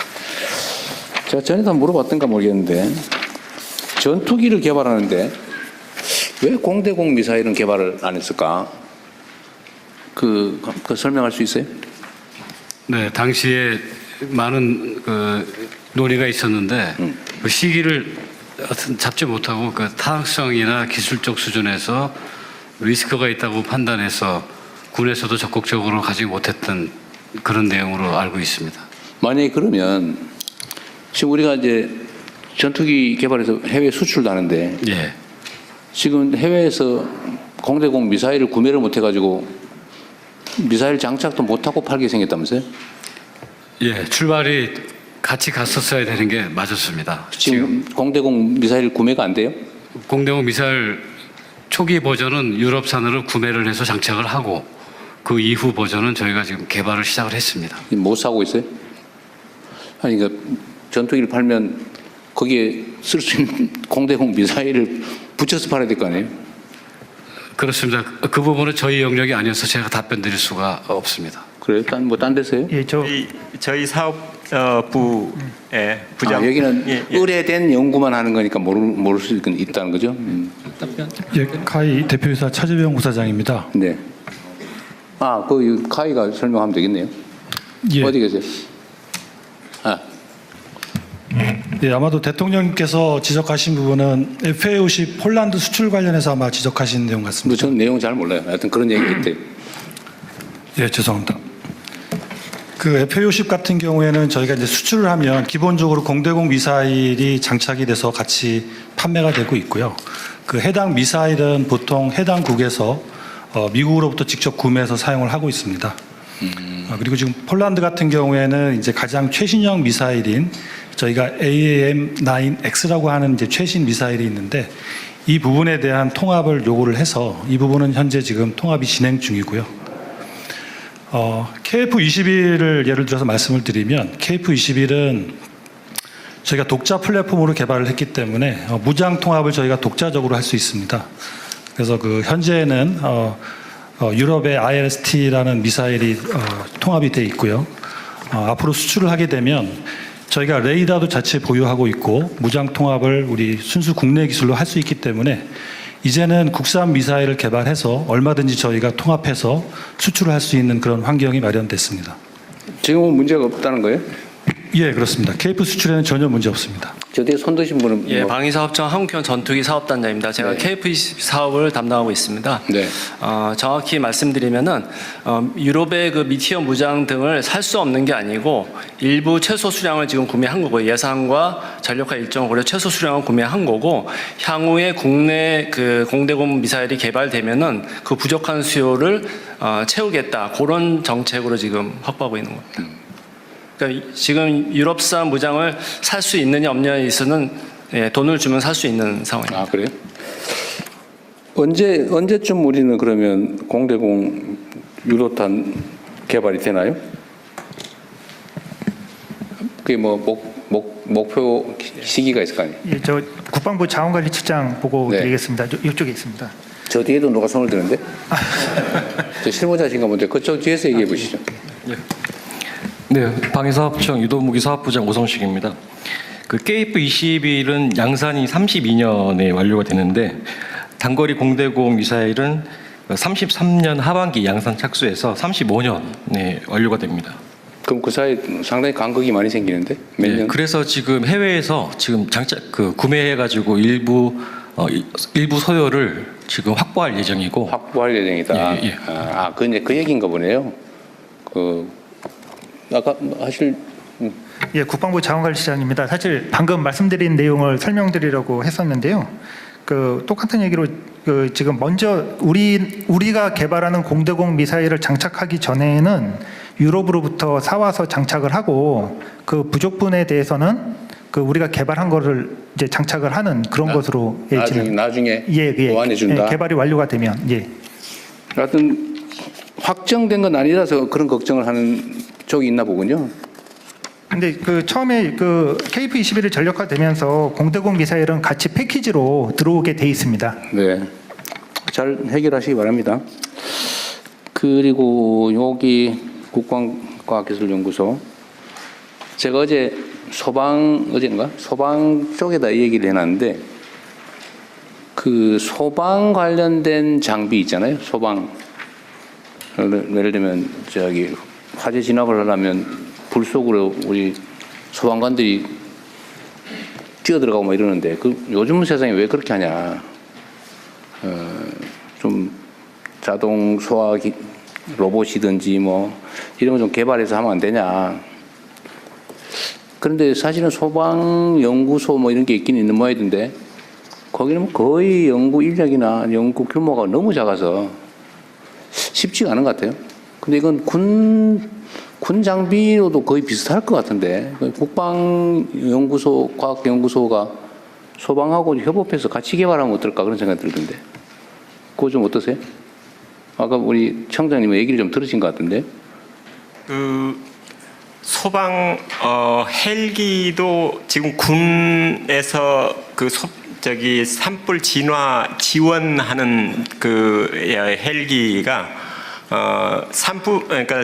제가 전에도 물어봤던가 모르겠는데 전투기를 개발하는데 왜 공대공 미사일은 개발을 안 했을까? 그 설명할 수 있어요? 네, 당시에 많은 논의가 있었는데 그 시기를 잡지 못하고 그 타당성이나 기술적 수준에서 리스크가 있다고 판단해서 군에서도 적극적으로 가지 못했던 그런 내용으로 알고 있습니다. 만약에 그러면 지금 우리가 이제 전투기 개발해서 해외 수출도 하는데 지금 해외에서 공대공 미사일을 구매를 못 해가지고 미사일 장착도 못하고 팔게 생겼다면서요? 예, 출발이 같이 갔었어야 되는 게 맞았습니다. 지금 공대공 미사일 구매가 안 돼요? 공대공 미사일 초기 버전은 유럽산으로 구매를 해서 장착을 하고 그 이후 버전은 저희가 지금 개발을 시작을 했습니다. 못 사고 있어요? 아니, 그러니까 전투기를 팔면 거기에 쓸 수 있는 공대공 미사일을 붙여서 팔아야 될 거 아니에요? 그렇습니다. 그 부분은 저희 영역이 아니어서 제가 답변 드릴 수가 없습니다. 그래요? 딴 데서요? 예, 저희 사업부의 부장. 여기는 의뢰된 연구만 하는 거니까 모를 수 있다는 거죠? 예, 카이 대표이사 차재병 부사장입니다. 네. 그 카이가 설명하면 되겠네요. 예. 어디 계세요? 예, 아마도 대통령께서 지적하신 부분은 FA50 폴란드 수출 관련해서 아마 지적하신 내용 같습니다. 저는 내용 잘 몰라요. 하여튼 그런 얘기 있대요. 예, 죄송합니다. 그 FA50 같은 경우에는 저희가 이제 수출을 하면 기본적으로 공대공 미사일이 장착이 돼서 같이 판매가 되고 있고요. 그 해당 미사일은 보통 해당국에서 미국으로부터 직접 구매해서 사용을 하고 있습니다. 그리고 지금 폴란드 같은 경우에는 이제 가장 최신형 미사일인 저희가 AAM-9X라고 하는 이제 최신 미사일이 있는데 이 부분에 대한 통합을 요구를 해서 이 부분은 현재 지금 통합이 진행 중이고요. KF-21을 예를 들어서 말씀을 드리면 KF-21은 저희가 독자 플랫폼으로 개발을 했기 때문에 무장 통합을 저희가 독자적으로 할 수 있습니다. 그래서 그 현재는 유럽의 IRST라는 미사일이 통합이 돼 있고요. 앞으로 수출을 하게 되면 저희가 레이더도 자체 보유하고 있고 무장 통합을 우리 순수 국내 기술로 할 수 있기 때문에 이제는 국산 미사일을 개발해서 얼마든지 저희가 통합해서 수출을 할 수 있는 그런 환경이 마련됐습니다. 지금은 문제가 없다는 거예요? 예, 그렇습니다. KF 수출에는 전혀 문제 없습니다. 저 뒤에 손 드신 분은 예, 방위사업청 한국형 전투기 사업단장입니다. 제가 KF 사업을 담당하고 있습니다. 네. 정확히 말씀드리면은 유럽의 그 미티어 무장 등을 살 수 없는 게 아니고 일부 최소 수량을 지금 구매한 거고 예산과 전력화 일정을 고려 최소 수량을 구매한 거고 향후에 국내 그 공대공 미사일이 개발되면은 그 부족한 수요를 채우겠다 그런 정책으로 지금 확보하고 있는 겁니다. 그러니까 지금 유럽산 무장을 살 수 있느냐 없느냐에 있어서는 돈을 주면 살 수 있는 상황입니다. 그래요? 언제쯤 우리는 그러면 공대공 유로탄 개발이 되나요? 그게 목표 시기가 있을 거 아니에요? 예, 저 국방부 자원관리처장 보고 드리겠습니다. 이쪽에 있습니다. 저 뒤에도 누가 손을 드는데? 저 실무자신가 본데 그쪽 뒤에서 얘기해 보시죠. 네, 방위사업청 유도무기사업부장 오성식입니다. 그 KF-21은 양산이 32년에 완료가 되는데 단거리 공대공 미사일은 33년 하반기 양산 착수해서 35년에 완료가 됩니다. 그럼 그 사이 상당히 간극이 많이 생기는데 몇 년? 그래서 지금 해외에서 지금 구매해가지고 일부 소요를 지금 확보할 예정이고. 확보할 예정이다. 그 얘기인가 보네요. 아까 예, 국방부 자원관리처장입니다. 사실 방금 말씀드린 내용을 설명드리려고 했었는데요. 그 똑같은 얘기로 지금 먼저 우리가 개발하는 공대공 미사일을 장착하기 전에는 유럽으로부터 사와서 장착을 하고 그 부족분에 대해서는 그 우리가 개발한 거를 이제 장착을 하는 그런 것으로 나중에 보완해 준다. 개발이 완료가 되면 하여튼 확정된 건 아니라서 그런 걱정을 하는 쪽이 있나 보군요. 근데 그 처음에 그 KF-21이 전력화되면서 공대공 미사일은 같이 패키지로 들어오게 돼 있습니다. 네, 잘 해결하시기 바랍니다. 그리고 여기 국방과학기술연구소 제가 소방 쪽에다 이 얘기를 해놨는데 그 소방 관련된 장비 있잖아요. 소방 예를 들면 화재 진압을 하려면 불 속으로 우리 소방관들이 뛰어들어가고 뭐 이러는데 요즘 세상에 왜 그렇게 하냐. 좀 자동 소화 로봇이든지 뭐 이런 거 좀 개발해서 하면 안 되냐. 그런데 사실은 소방연구소 뭐 이런 게 있긴 있는 모양인데 거기는 거의 연구 인력이나 연구 규모가 너무 작아서 쉽지가 않은 것 같아요. 근데 이건 군 장비로도 거의 비슷할 것 같은데 국방연구소, 과학연구소가 소방하고 협업해서 같이 개발하면 어떨까 그런 생각이 들던데 그거 좀 어떠세요? 아까 우리 청장님 얘기를 좀 들으신 것 같은데. 그 소방 헬기도 지금 군에서 그 산불 진화 지원하는 그 헬기가 그러니까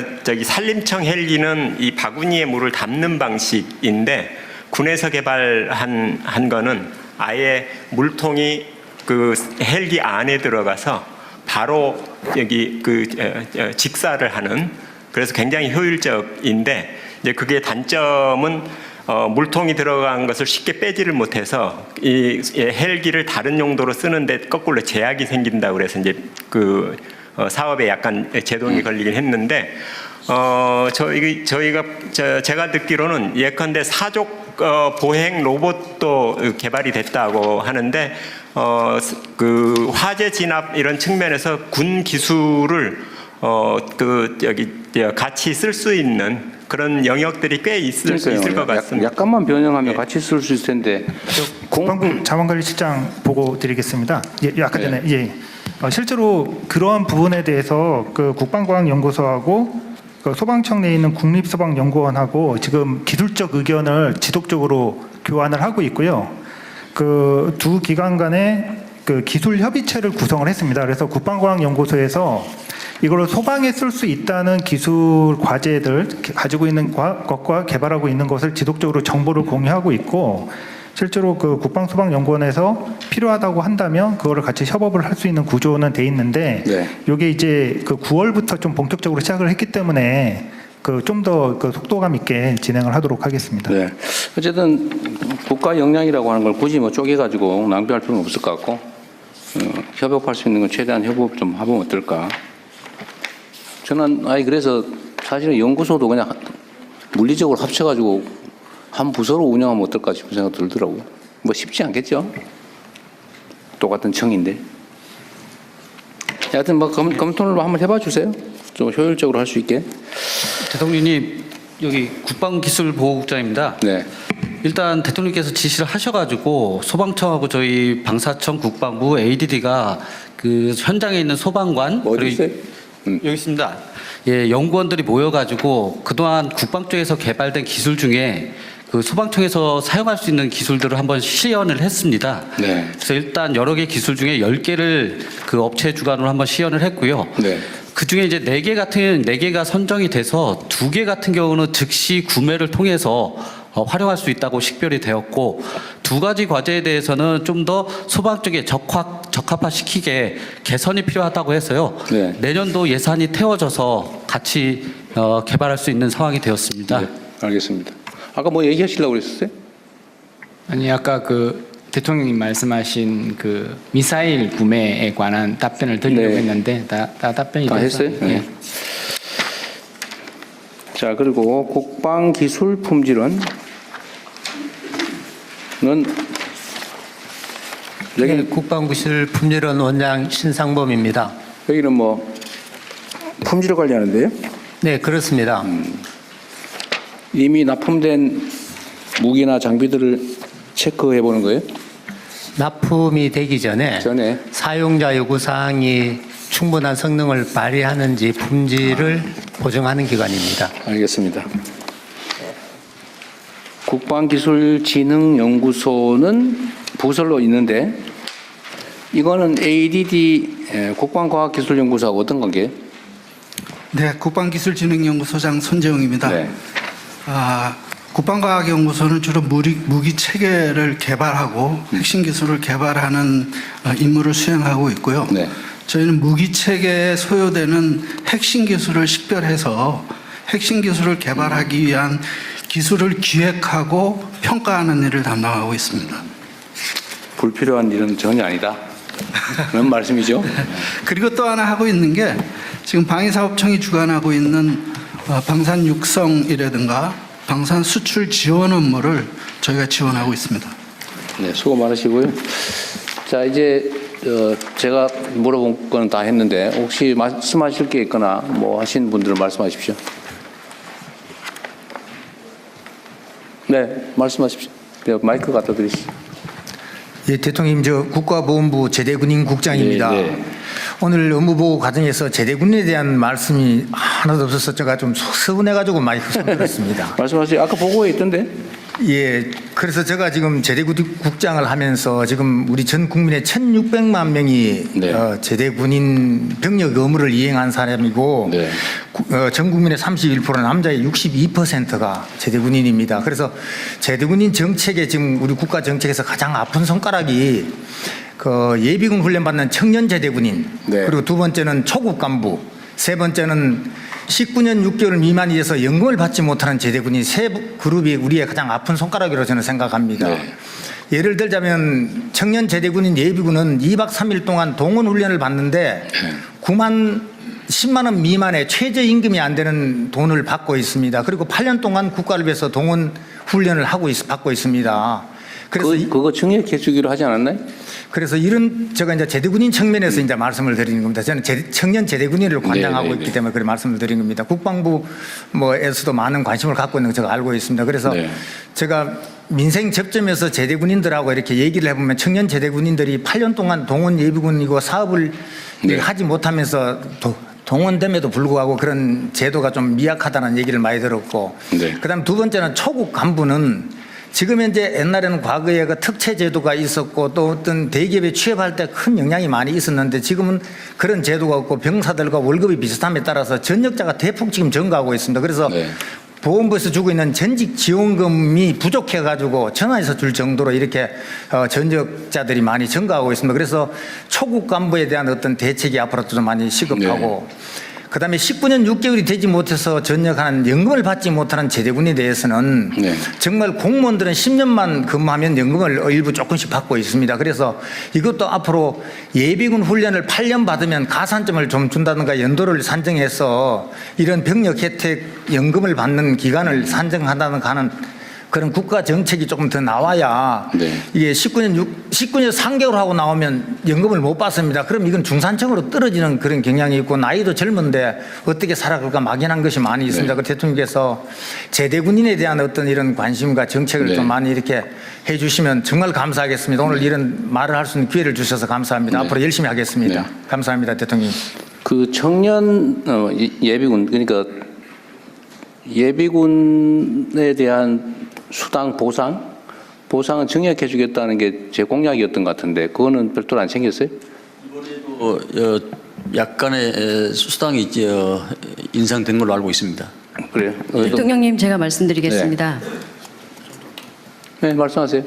산림청 헬기는 이 바구니에 물을 담는 방식인데 군에서 개발한 거는 아예 물통이 그 헬기 안에 들어가서 바로 여기 그 직사를 하는, 그래서 굉장히 효율적인데 이제 그게 단점은 물통이 들어간 것을 쉽게 빼지를 못해서 이 헬기를 다른 용도로 쓰는데 거꾸로 제약이 생긴다 그래서 이제 그 사업에 약간 제동이 걸리긴 했는데 제가 듣기로는 예컨대 사족 보행 로봇도 개발이 됐다고 하는데 그 화재 진압 이런 측면에서 군 기술을 같이 쓸 수 있는 그런 영역들이 꽤 있을 것 같습니다. 약간만 변형하면 같이 쓸 수 있을 텐데. 국방부 자원관리실장 보고 드리겠습니다. 아까 전에 실제로 그러한 부분에 대해서 그 국방과학연구소하고 그 소방청 내에 있는 국립소방연구원하고 지금 기술적 의견을 지속적으로 교환을 하고 있고요. 그 두 기관 간에 그 기술 협의체를 구성을 했습니다. 그래서 국방과학연구소에서 이걸 소방에 쓸 수 있다는 기술 과제들 가지고 있는 것과 개발하고 있는 것을 지속적으로 정보를 공유하고 있고, 실제로 그 국방소방연구원에서 필요하다고 한다면 그거를 같이 협업을 할 수 있는 구조는 돼 있는데, 이게 이제 그 9월부터 좀 본격적으로 시작을 했기 때문에 그 좀 더 그 속도감 있게 진행을 하도록 하겠습니다. 네. 어쨌든 국가 역량이라고 하는 걸 굳이 뭐 쪼개가지고 낭비할 필요는 없을 것 같고 협업할 수 있는 건 최대한 협업 좀 해보면 어떨까. 저는 그래서 사실은 연구소도 그냥 물리적으로 합쳐가지고 한 부서로 운영하면 어떨까 싶은 생각 들더라고요. 뭐 쉽지 않겠죠? 똑같은 청인데. 하여튼 뭐 검토를 한번 해봐 주세요. 좀 효율적으로 할 수 있게. 대통령님, 여기 국방기술보호국장입니다. 네. 일단 대통령께서 지시를 하셔가지고 소방청하고 저희 방사청, 국방부, ADD가 그 현장에 있는 소방관 어디 있어요? 여기 있습니다. 예, 연구원들이 모여가지고 그동안 국방 쪽에서 개발된 기술 중에 그 소방청에서 사용할 수 있는 기술들을 한번 시연을 했습니다. 네. 그래서 일단 여러 개 기술 중에 10개를 그 업체 주관으로 한번 시연을 했고요. 네. 그 중에 이제 4개가 선정이 돼서 2개 같은 경우는 즉시 구매를 통해서 활용할 수 있다고 식별이 되었고, 2가지 과제에 대해서는 좀 더 소방 쪽에 적합화시키게 개선이 필요하다고 해서요. 네. 내년도 예산이 태워져서 같이 개발할 수 있는 상황이 되었습니다. 네, 알겠습니다. 아까 뭐 얘기하시려고 그랬었어요? 아니 아까 그 대통령님 말씀하신 그 미사일 구매에 관한 답변을 드리려고 했는데 다 답변이 다 돼서. 했어요? 네. 자, 그리고 국방기술 품질은 여기는 국방기술 품질원 원장 신상범입니다. 여기는 뭐 품질을 관리하는데요? 네, 그렇습니다. 이미 납품된 무기나 장비들을 체크해 보는 거예요? 납품이 되기 전에 사용자 요구사항이 충분한 성능을 발휘하는지 품질을 보증하는 기관입니다. 알겠습니다. 국방기술진흥연구소는 부설로 있는데 이거는 ADD 국방과학기술연구소하고 어떤 관계예요? 네, 국방기술진흥연구소장 손재웅입니다. 네. 국방과학연구소는 주로 무기 체계를 개발하고 핵심 기술을 개발하는 임무를 수행하고 있고요. 네. 저희는 무기 체계에 소요되는 핵심 기술을 식별해서 핵심 기술을 개발하기 위한 기술을 기획하고 평가하는 일을 담당하고 있습니다. 불필요한 일은 전혀 아니다. 그런 말씀이죠. 그리고 또 하나 하고 있는 게 지금 방위사업청이 주관하고 있는 방산 육성이라든가 방산 수출 지원 업무를 저희가 지원하고 있습니다. 네, 수고 많으시고요. 자, 이제 제가 물어본 건 다 했는데 혹시 말씀하실 게 있거나 뭐 하신 분들은 말씀하십시오. 네, 말씀하십시오. 마이크 갖다 드리시죠. 예, 대통령님, 저 국가보훈부 제대군인 국장입니다. 네. 오늘 업무보고 과정에서 제대군인에 대한 말씀이 하나도 없어서 제가 좀 서운해가지고 많이 흐뭇했습니다. 말씀하세요. 아까 보고에 있던데. 예, 그래서 제가 지금 제대국장을 하면서 지금 우리 전 국민의 1,600만 명이 제대군인 병력 의무를 이행한 사람이고 전 국민의 31% 남자의 62%가 제대군인입니다. 그래서 제대군인 정책에 지금 우리 국가 정책에서 가장 아픈 손가락이 그 예비군 훈련 받는 청년 제대군인 그리고 두 번째는 초급 간부, 세 번째는 19년 6개월 미만이 돼서 연금을 받지 못하는 제대군인 세 그룹이 우리의 가장 아픈 손가락이라고 저는 생각합니다. 예를 들자면 청년 제대군인 예비군은 2박 3일 동안 동원 훈련을 받는데 10만 원 미만의 최저임금이 안 되는 돈을 받고 있습니다. 그리고 8년 동안 국가를 위해서 동원 훈련을 받고 있습니다. 그래서 그거 증액해 주기로 하지 않았나요? 그래서 이런 제가 이제 제대군인 측면에서 이제 말씀을 드리는 겁니다. 저는 청년 제대군인을 관장하고 있기 때문에 그런 말씀을 드리는 겁니다. 국방부 뭐에서도 많은 관심을 갖고 있는 거 제가 알고 있습니다. 그래서 제가 민생 접점에서 제대군인들하고 이렇게 얘기를 해보면 청년 제대군인들이 8년 동안 동원 예비군이고 사업을 하지 못하면서 동원됨에도 불구하고 그런 제도가 좀 미약하다는 얘기를 많이 들었고 그다음 두 번째는 초급 간부는 지금 현재 옛날에는 과거에 그 특채 제도가 있었고 또 어떤 대기업에 취업할 때 큰 영향이 많이 있었는데 지금은 그런 제도가 없고 병사들과 월급이 비슷함에 따라서 전역자가 대폭 지금 증가하고 있습니다. 그래서 보건부에서 주고 있는 전직 지원금이 부족해가지고 전화해서 줄 정도로 이렇게 전역자들이 많이 증가하고 있습니다. 그래서 초급 간부에 대한 어떤 대책이 앞으로도 좀 많이 시급하고 그다음에 19년 6개월이 되지 못해서 전역하는 연금을 받지 못하는 제대군에 대해서는 정말 공무원들은 10년만 근무하면 연금을 일부 조금씩 받고 있습니다. 그래서 이것도 앞으로 예비군 훈련을 8년 받으면 가산점을 좀 준다든가 연도를 산정해서 이런 병력 혜택 연금을 받는 기간을 산정한다든가 하는 그런 국가 정책이 조금 더 나와야 이게 19년 3개월 하고 나오면 연금을 못 받습니다. 그럼 이건 중산층으로 떨어지는 그런 경향이 있고 나이도 젊은데 어떻게 살아갈까 막연한 것이 많이 있습니다. 그 대통령께서 제대군인에 대한 어떤 이런 관심과 정책을 좀 많이 이렇게 해 주시면 정말 감사하겠습니다. 오늘 이런 말을 할 수 있는 기회를 주셔서 감사합니다. 앞으로 열심히 하겠습니다. 감사합니다, 대통령. 그 청년 예비군 그러니까 예비군에 대한 수당 보상은 증액해 주겠다는 게 제 공약이었던 것 같은데 그거는 별도로 안 챙겼어요? 이번에도 약간의 수당이 인상된 걸로 알고 있습니다. 그래요? 대통령님 제가 말씀드리겠습니다. 네, 말씀하세요.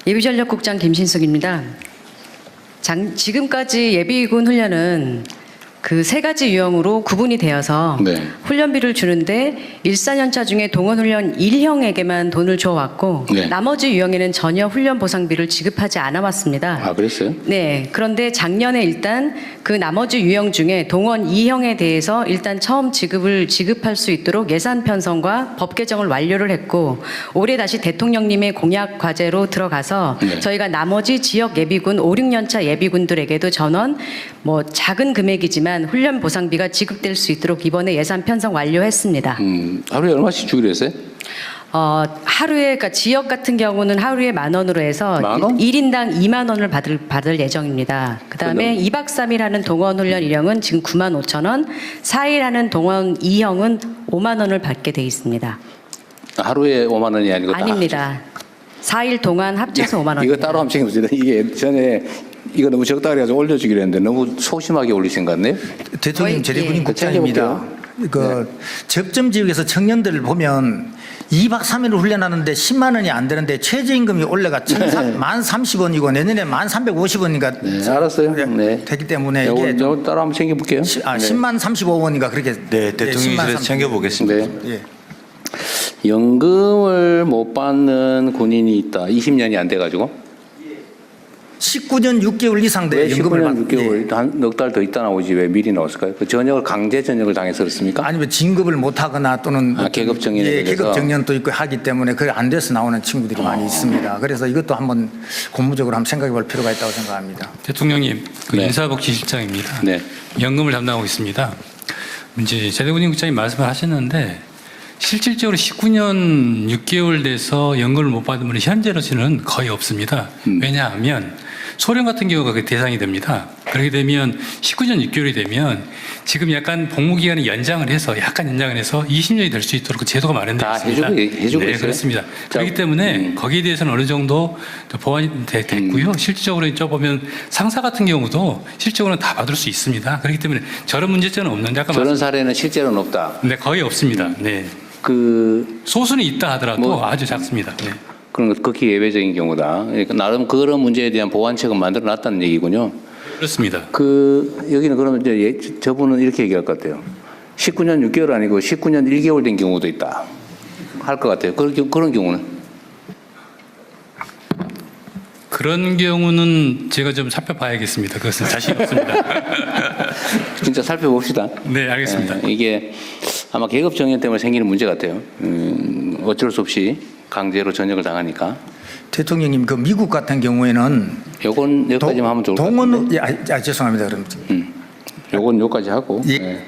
예비전력국장 김신숙입니다. 지금까지 예비군 훈련은 그 세 가지 유형으로 구분이 되어서 훈련비를 주는데 1,4년차 중에 동원훈련 1형에게만 돈을 줘왔고 나머지 유형에는 전혀 훈련 보상비를 지급하지 않아 왔습니다. 아, 그랬어요? 네. 그런데 작년에 일단 그 나머지 유형 중에 동원 2형에 대해서 일단 처음 지급할 수 있도록 예산 편성과 법 개정을 완료를 했고 올해 다시 대통령님의 공약 과제로 들어가서 저희가 나머지 지역 예비군 5, 6년차 예비군들에게도 전원 뭐 작은 금액이지만 훈련 보상비가 지급될 수 있도록 이번에 예산 편성 완료했습니다. 하루에 얼마씩 주기로 했어요? 하루에 그러니까 지역 같은 경우는 하루에 10,000원으로 해서 1인당 20,000원을 받을 예정입니다. 그다음에 2박 3일 하는 동원 훈련 1형은 지금 95,000원, 4일 하는 동원 2형은 50,000원을 받게 돼 있습니다. 하루에 5만 원이 아니고 아닙니다. 4일 동안 합쳐서 5만 원. 이거 따로 한번 챙겨보세요. 이게 전에 이거 너무 적다 그래가지고 올려주기로 했는데 너무 소심하게 올리신 것 같네요. 대통령 제대군인 국장입니다. 접점 지역에서 청년들을 보면 2박 3일 훈련하는데 10만 원이 안 되는데 최저임금이 올라가 1,030원이고 내년에 1,350원이니까 알았어요. 되기 때문에 이게 좀 따로 한번 챙겨볼게요. 10만 35원인가 그렇게 대통령실에서 챙겨보겠습니다. 연금을 못 받는 군인이 있다. 20년이 안 돼가지고. 19년 6개월 이상 돼 연금을 19년 6개월 한 넉 달 더 있다 나오지 왜 미리 나왔을까요? 그 전역을 강제 전역을 당해서 그렇습니까? 아니면 진급을 못 하거나 또는 계급 정년에 계급 정년도 있고 하기 때문에 그게 안 돼서 나오는 친구들이 많이 있습니다. 그래서 이것도 한번 고무적으로 한번 생각해 볼 필요가 있다고 생각합니다. 대통령님, 인사복지실장입니다. 연금을 담당하고 있습니다. 이제 제대군인 국장님 말씀을 하셨는데 실질적으로 19년 6개월 돼서 연금을 못 받은 분이 현재로서는 거의 없습니다. 왜냐하면 소령 같은 경우가 그 대상이 됩니다. 그렇게 되면 19년 6개월이 되면 지금 약간 복무기간을 연장을 해서 20년이 될 수 있도록 그 제도가 마련되어 있습니다. 해주고 네, 있어요? 그렇습니다. 그렇기 때문에 거기에 대해서는 어느 정도 보완이 됐고요. 실질적으로 이제 보면 상사 같은 경우도 실질적으로는 다 받을 수 있습니다. 그렇기 때문에 저런 문제점은 없는데 아까 저런 사례는 실제로는 없다. 네, 거의 없습니다. 네. 그 소수는 있다 하더라도 아주 작습니다. 네. 그런 것 극히 예외적인 경우다. 그러니까 나름 그런 문제에 대한 보완책은 만들어 놨다는 얘기군요. 그렇습니다. 여기는 그러면 이제 저분은 이렇게 얘기할 것 같아요. 19년 6개월 아니고 19년 1개월 된 경우도 있다. 할 것 같아요. 그런 경우는? 그런 경우는 제가 좀 살펴봐야겠습니다. 그것은 자신 없습니다. 진짜 살펴봅시다. 네, 알겠습니다. 이게 아마 계급 정년 때문에 생기는 문제 같아요. 어쩔 수 없이 강제로 전역을 당하니까. 대통령님, 그 미국 같은 경우에는 요건 여기까지만 하면 좋을 것 같은데. 죄송합니다. 그럼 요건 여기까지 하고. 예. 네.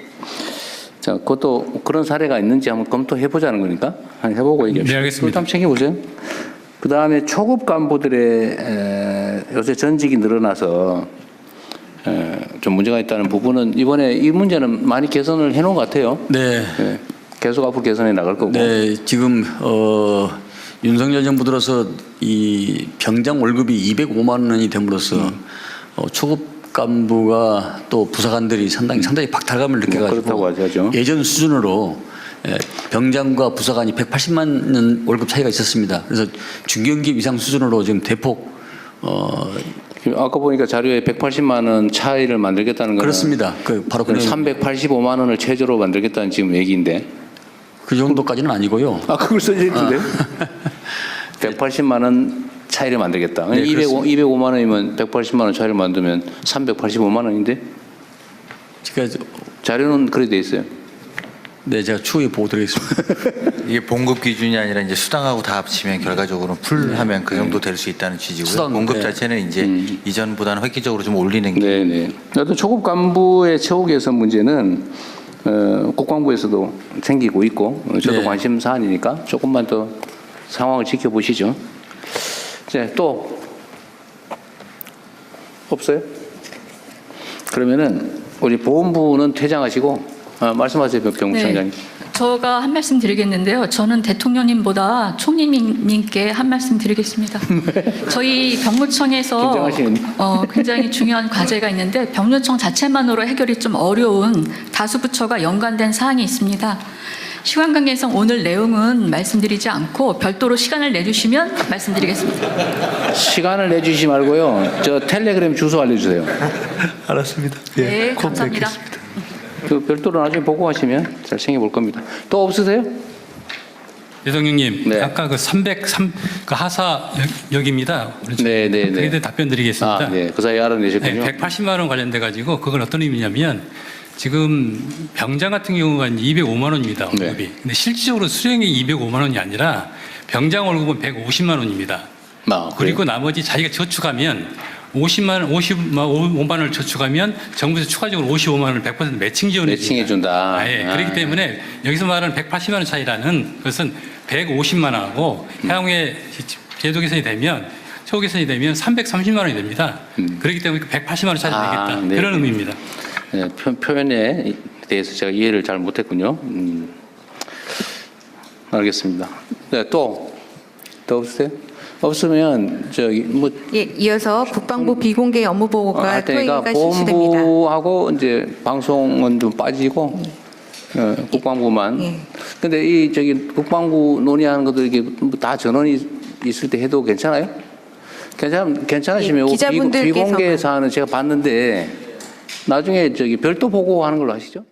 자, 그것도 그런 사례가 있는지 한번 검토해 보자는 거니까 한번 해보고 얘기합시다. 네, 알겠습니다. 한번 챙겨보세요. 그 다음에 초급 간부들의 요새 전직이 늘어나서 좀 문제가 있다는 부분은 이번에 이 문제는 많이 개선을 해놓은 것 같아요. 네. 네. 계속 앞으로 개선해 나갈 거고. 네, 지금 윤석열 정부 들어서 이 병장 월급이 205만 원이 됨으로써 초급 간부가 또 부사관들이 상당히 박탈감을 느껴가지고 예전 수준으로 병장과 부사관이 180만 원 월급 차이가 있었습니다. 그래서 중견급 이상 수준으로 지금 대폭 아까 보니까 자료에 180만 원 차이를 만들겠다는 거는 그렇습니다. 바로 385만 원을 최저로 만들겠다는 지금 얘기인데 그 정도까지는 아니고요. 그걸 써져 있는데 180만 원 차이를 만들겠다. 네, 205만 원이면 180만 원 차이를 만들면 385만 원인데 자료는 그렇게 돼 있어요. 네, 제가 추후에 보고 드리겠습니다. 이게 봉급 기준이 아니라 이제 수당하고 다 합치면 결과적으로 풀하면 그 정도 될 수 있다는 취지고요. 수당, 봉급 자체는 이제 이전보다는 획기적으로 좀 올리는 게. 네네. 어떤 초급 간부의 처우 개선 문제는 국방부에서도 생기고 있고 저도 관심 사안이니까 조금만 더 상황을 지켜보시죠. 이제 또 없어요? 그러면은 우리 보훈부는 퇴장하시고 말씀하세요, 병무청장님. 제가 한 말씀 드리겠는데요. 저는 대통령님보다 총리님께 한 말씀 드리겠습니다. 저희 병무청에서 굉장히 중요한 과제가 있는데 병무청 자체만으로 해결이 좀 어려운 다수 부처가 연관된 사항이 있습니다. 시간 관계상 오늘 내용은 말씀드리지 않고 별도로 시간을 내주시면 말씀드리겠습니다. 시간을 내주시지 말고요. 저 텔레그램 주소 알려주세요. 알았습니다. 네, 감사합니다. 그 별도로 나중에 보고하시면 잘 챙겨볼 겁니다. 또 없으세요? 대통령님, 아까 그 303 그 하사역입니다. 네네네. 그에 답변 드리겠습니다. 네, 그 사이 알아내셨군요. 180만 원 관련돼 가지고 그건 어떤 의미냐면 지금 병장 같은 경우가 205만 원입니다. 월급이. 근데 실질적으로 수령이 205만 원이 아니라 병장 월급은 150만 원입니다. 그리고 나머지 자기가 저축하면 55만 원을 저축하면 정부에서 추가적으로 55만 원을 100% 매칭 지원해 준다. 그렇기 때문에 여기서 말하는 180만 원 차이라는 것은 150만 원하고 향후에 제도 개선이 되면 처우 개선이 되면 330만 원이 됩니다. 그렇기 때문에 180만 원 차이를 내겠다. 네. 그런 의미입니다. 네, 표현에 대해서 제가 이해를 잘 못했군요. 알겠습니다. 네, 또 없으세요? 없으면 이어서 국방부 비공개 업무 보고가 그러니까 토의가 실시됩니다. 본부하고 이제 방송은 좀 빠지고 국방부만. 근데 이 국방부 논의하는 것들 이게 다 전원이 있을 때 해도 괜찮아요? 괜찮으시면 비공개 사안은 제가 봤는데 나중에 별도 보고하는 걸로 하시죠.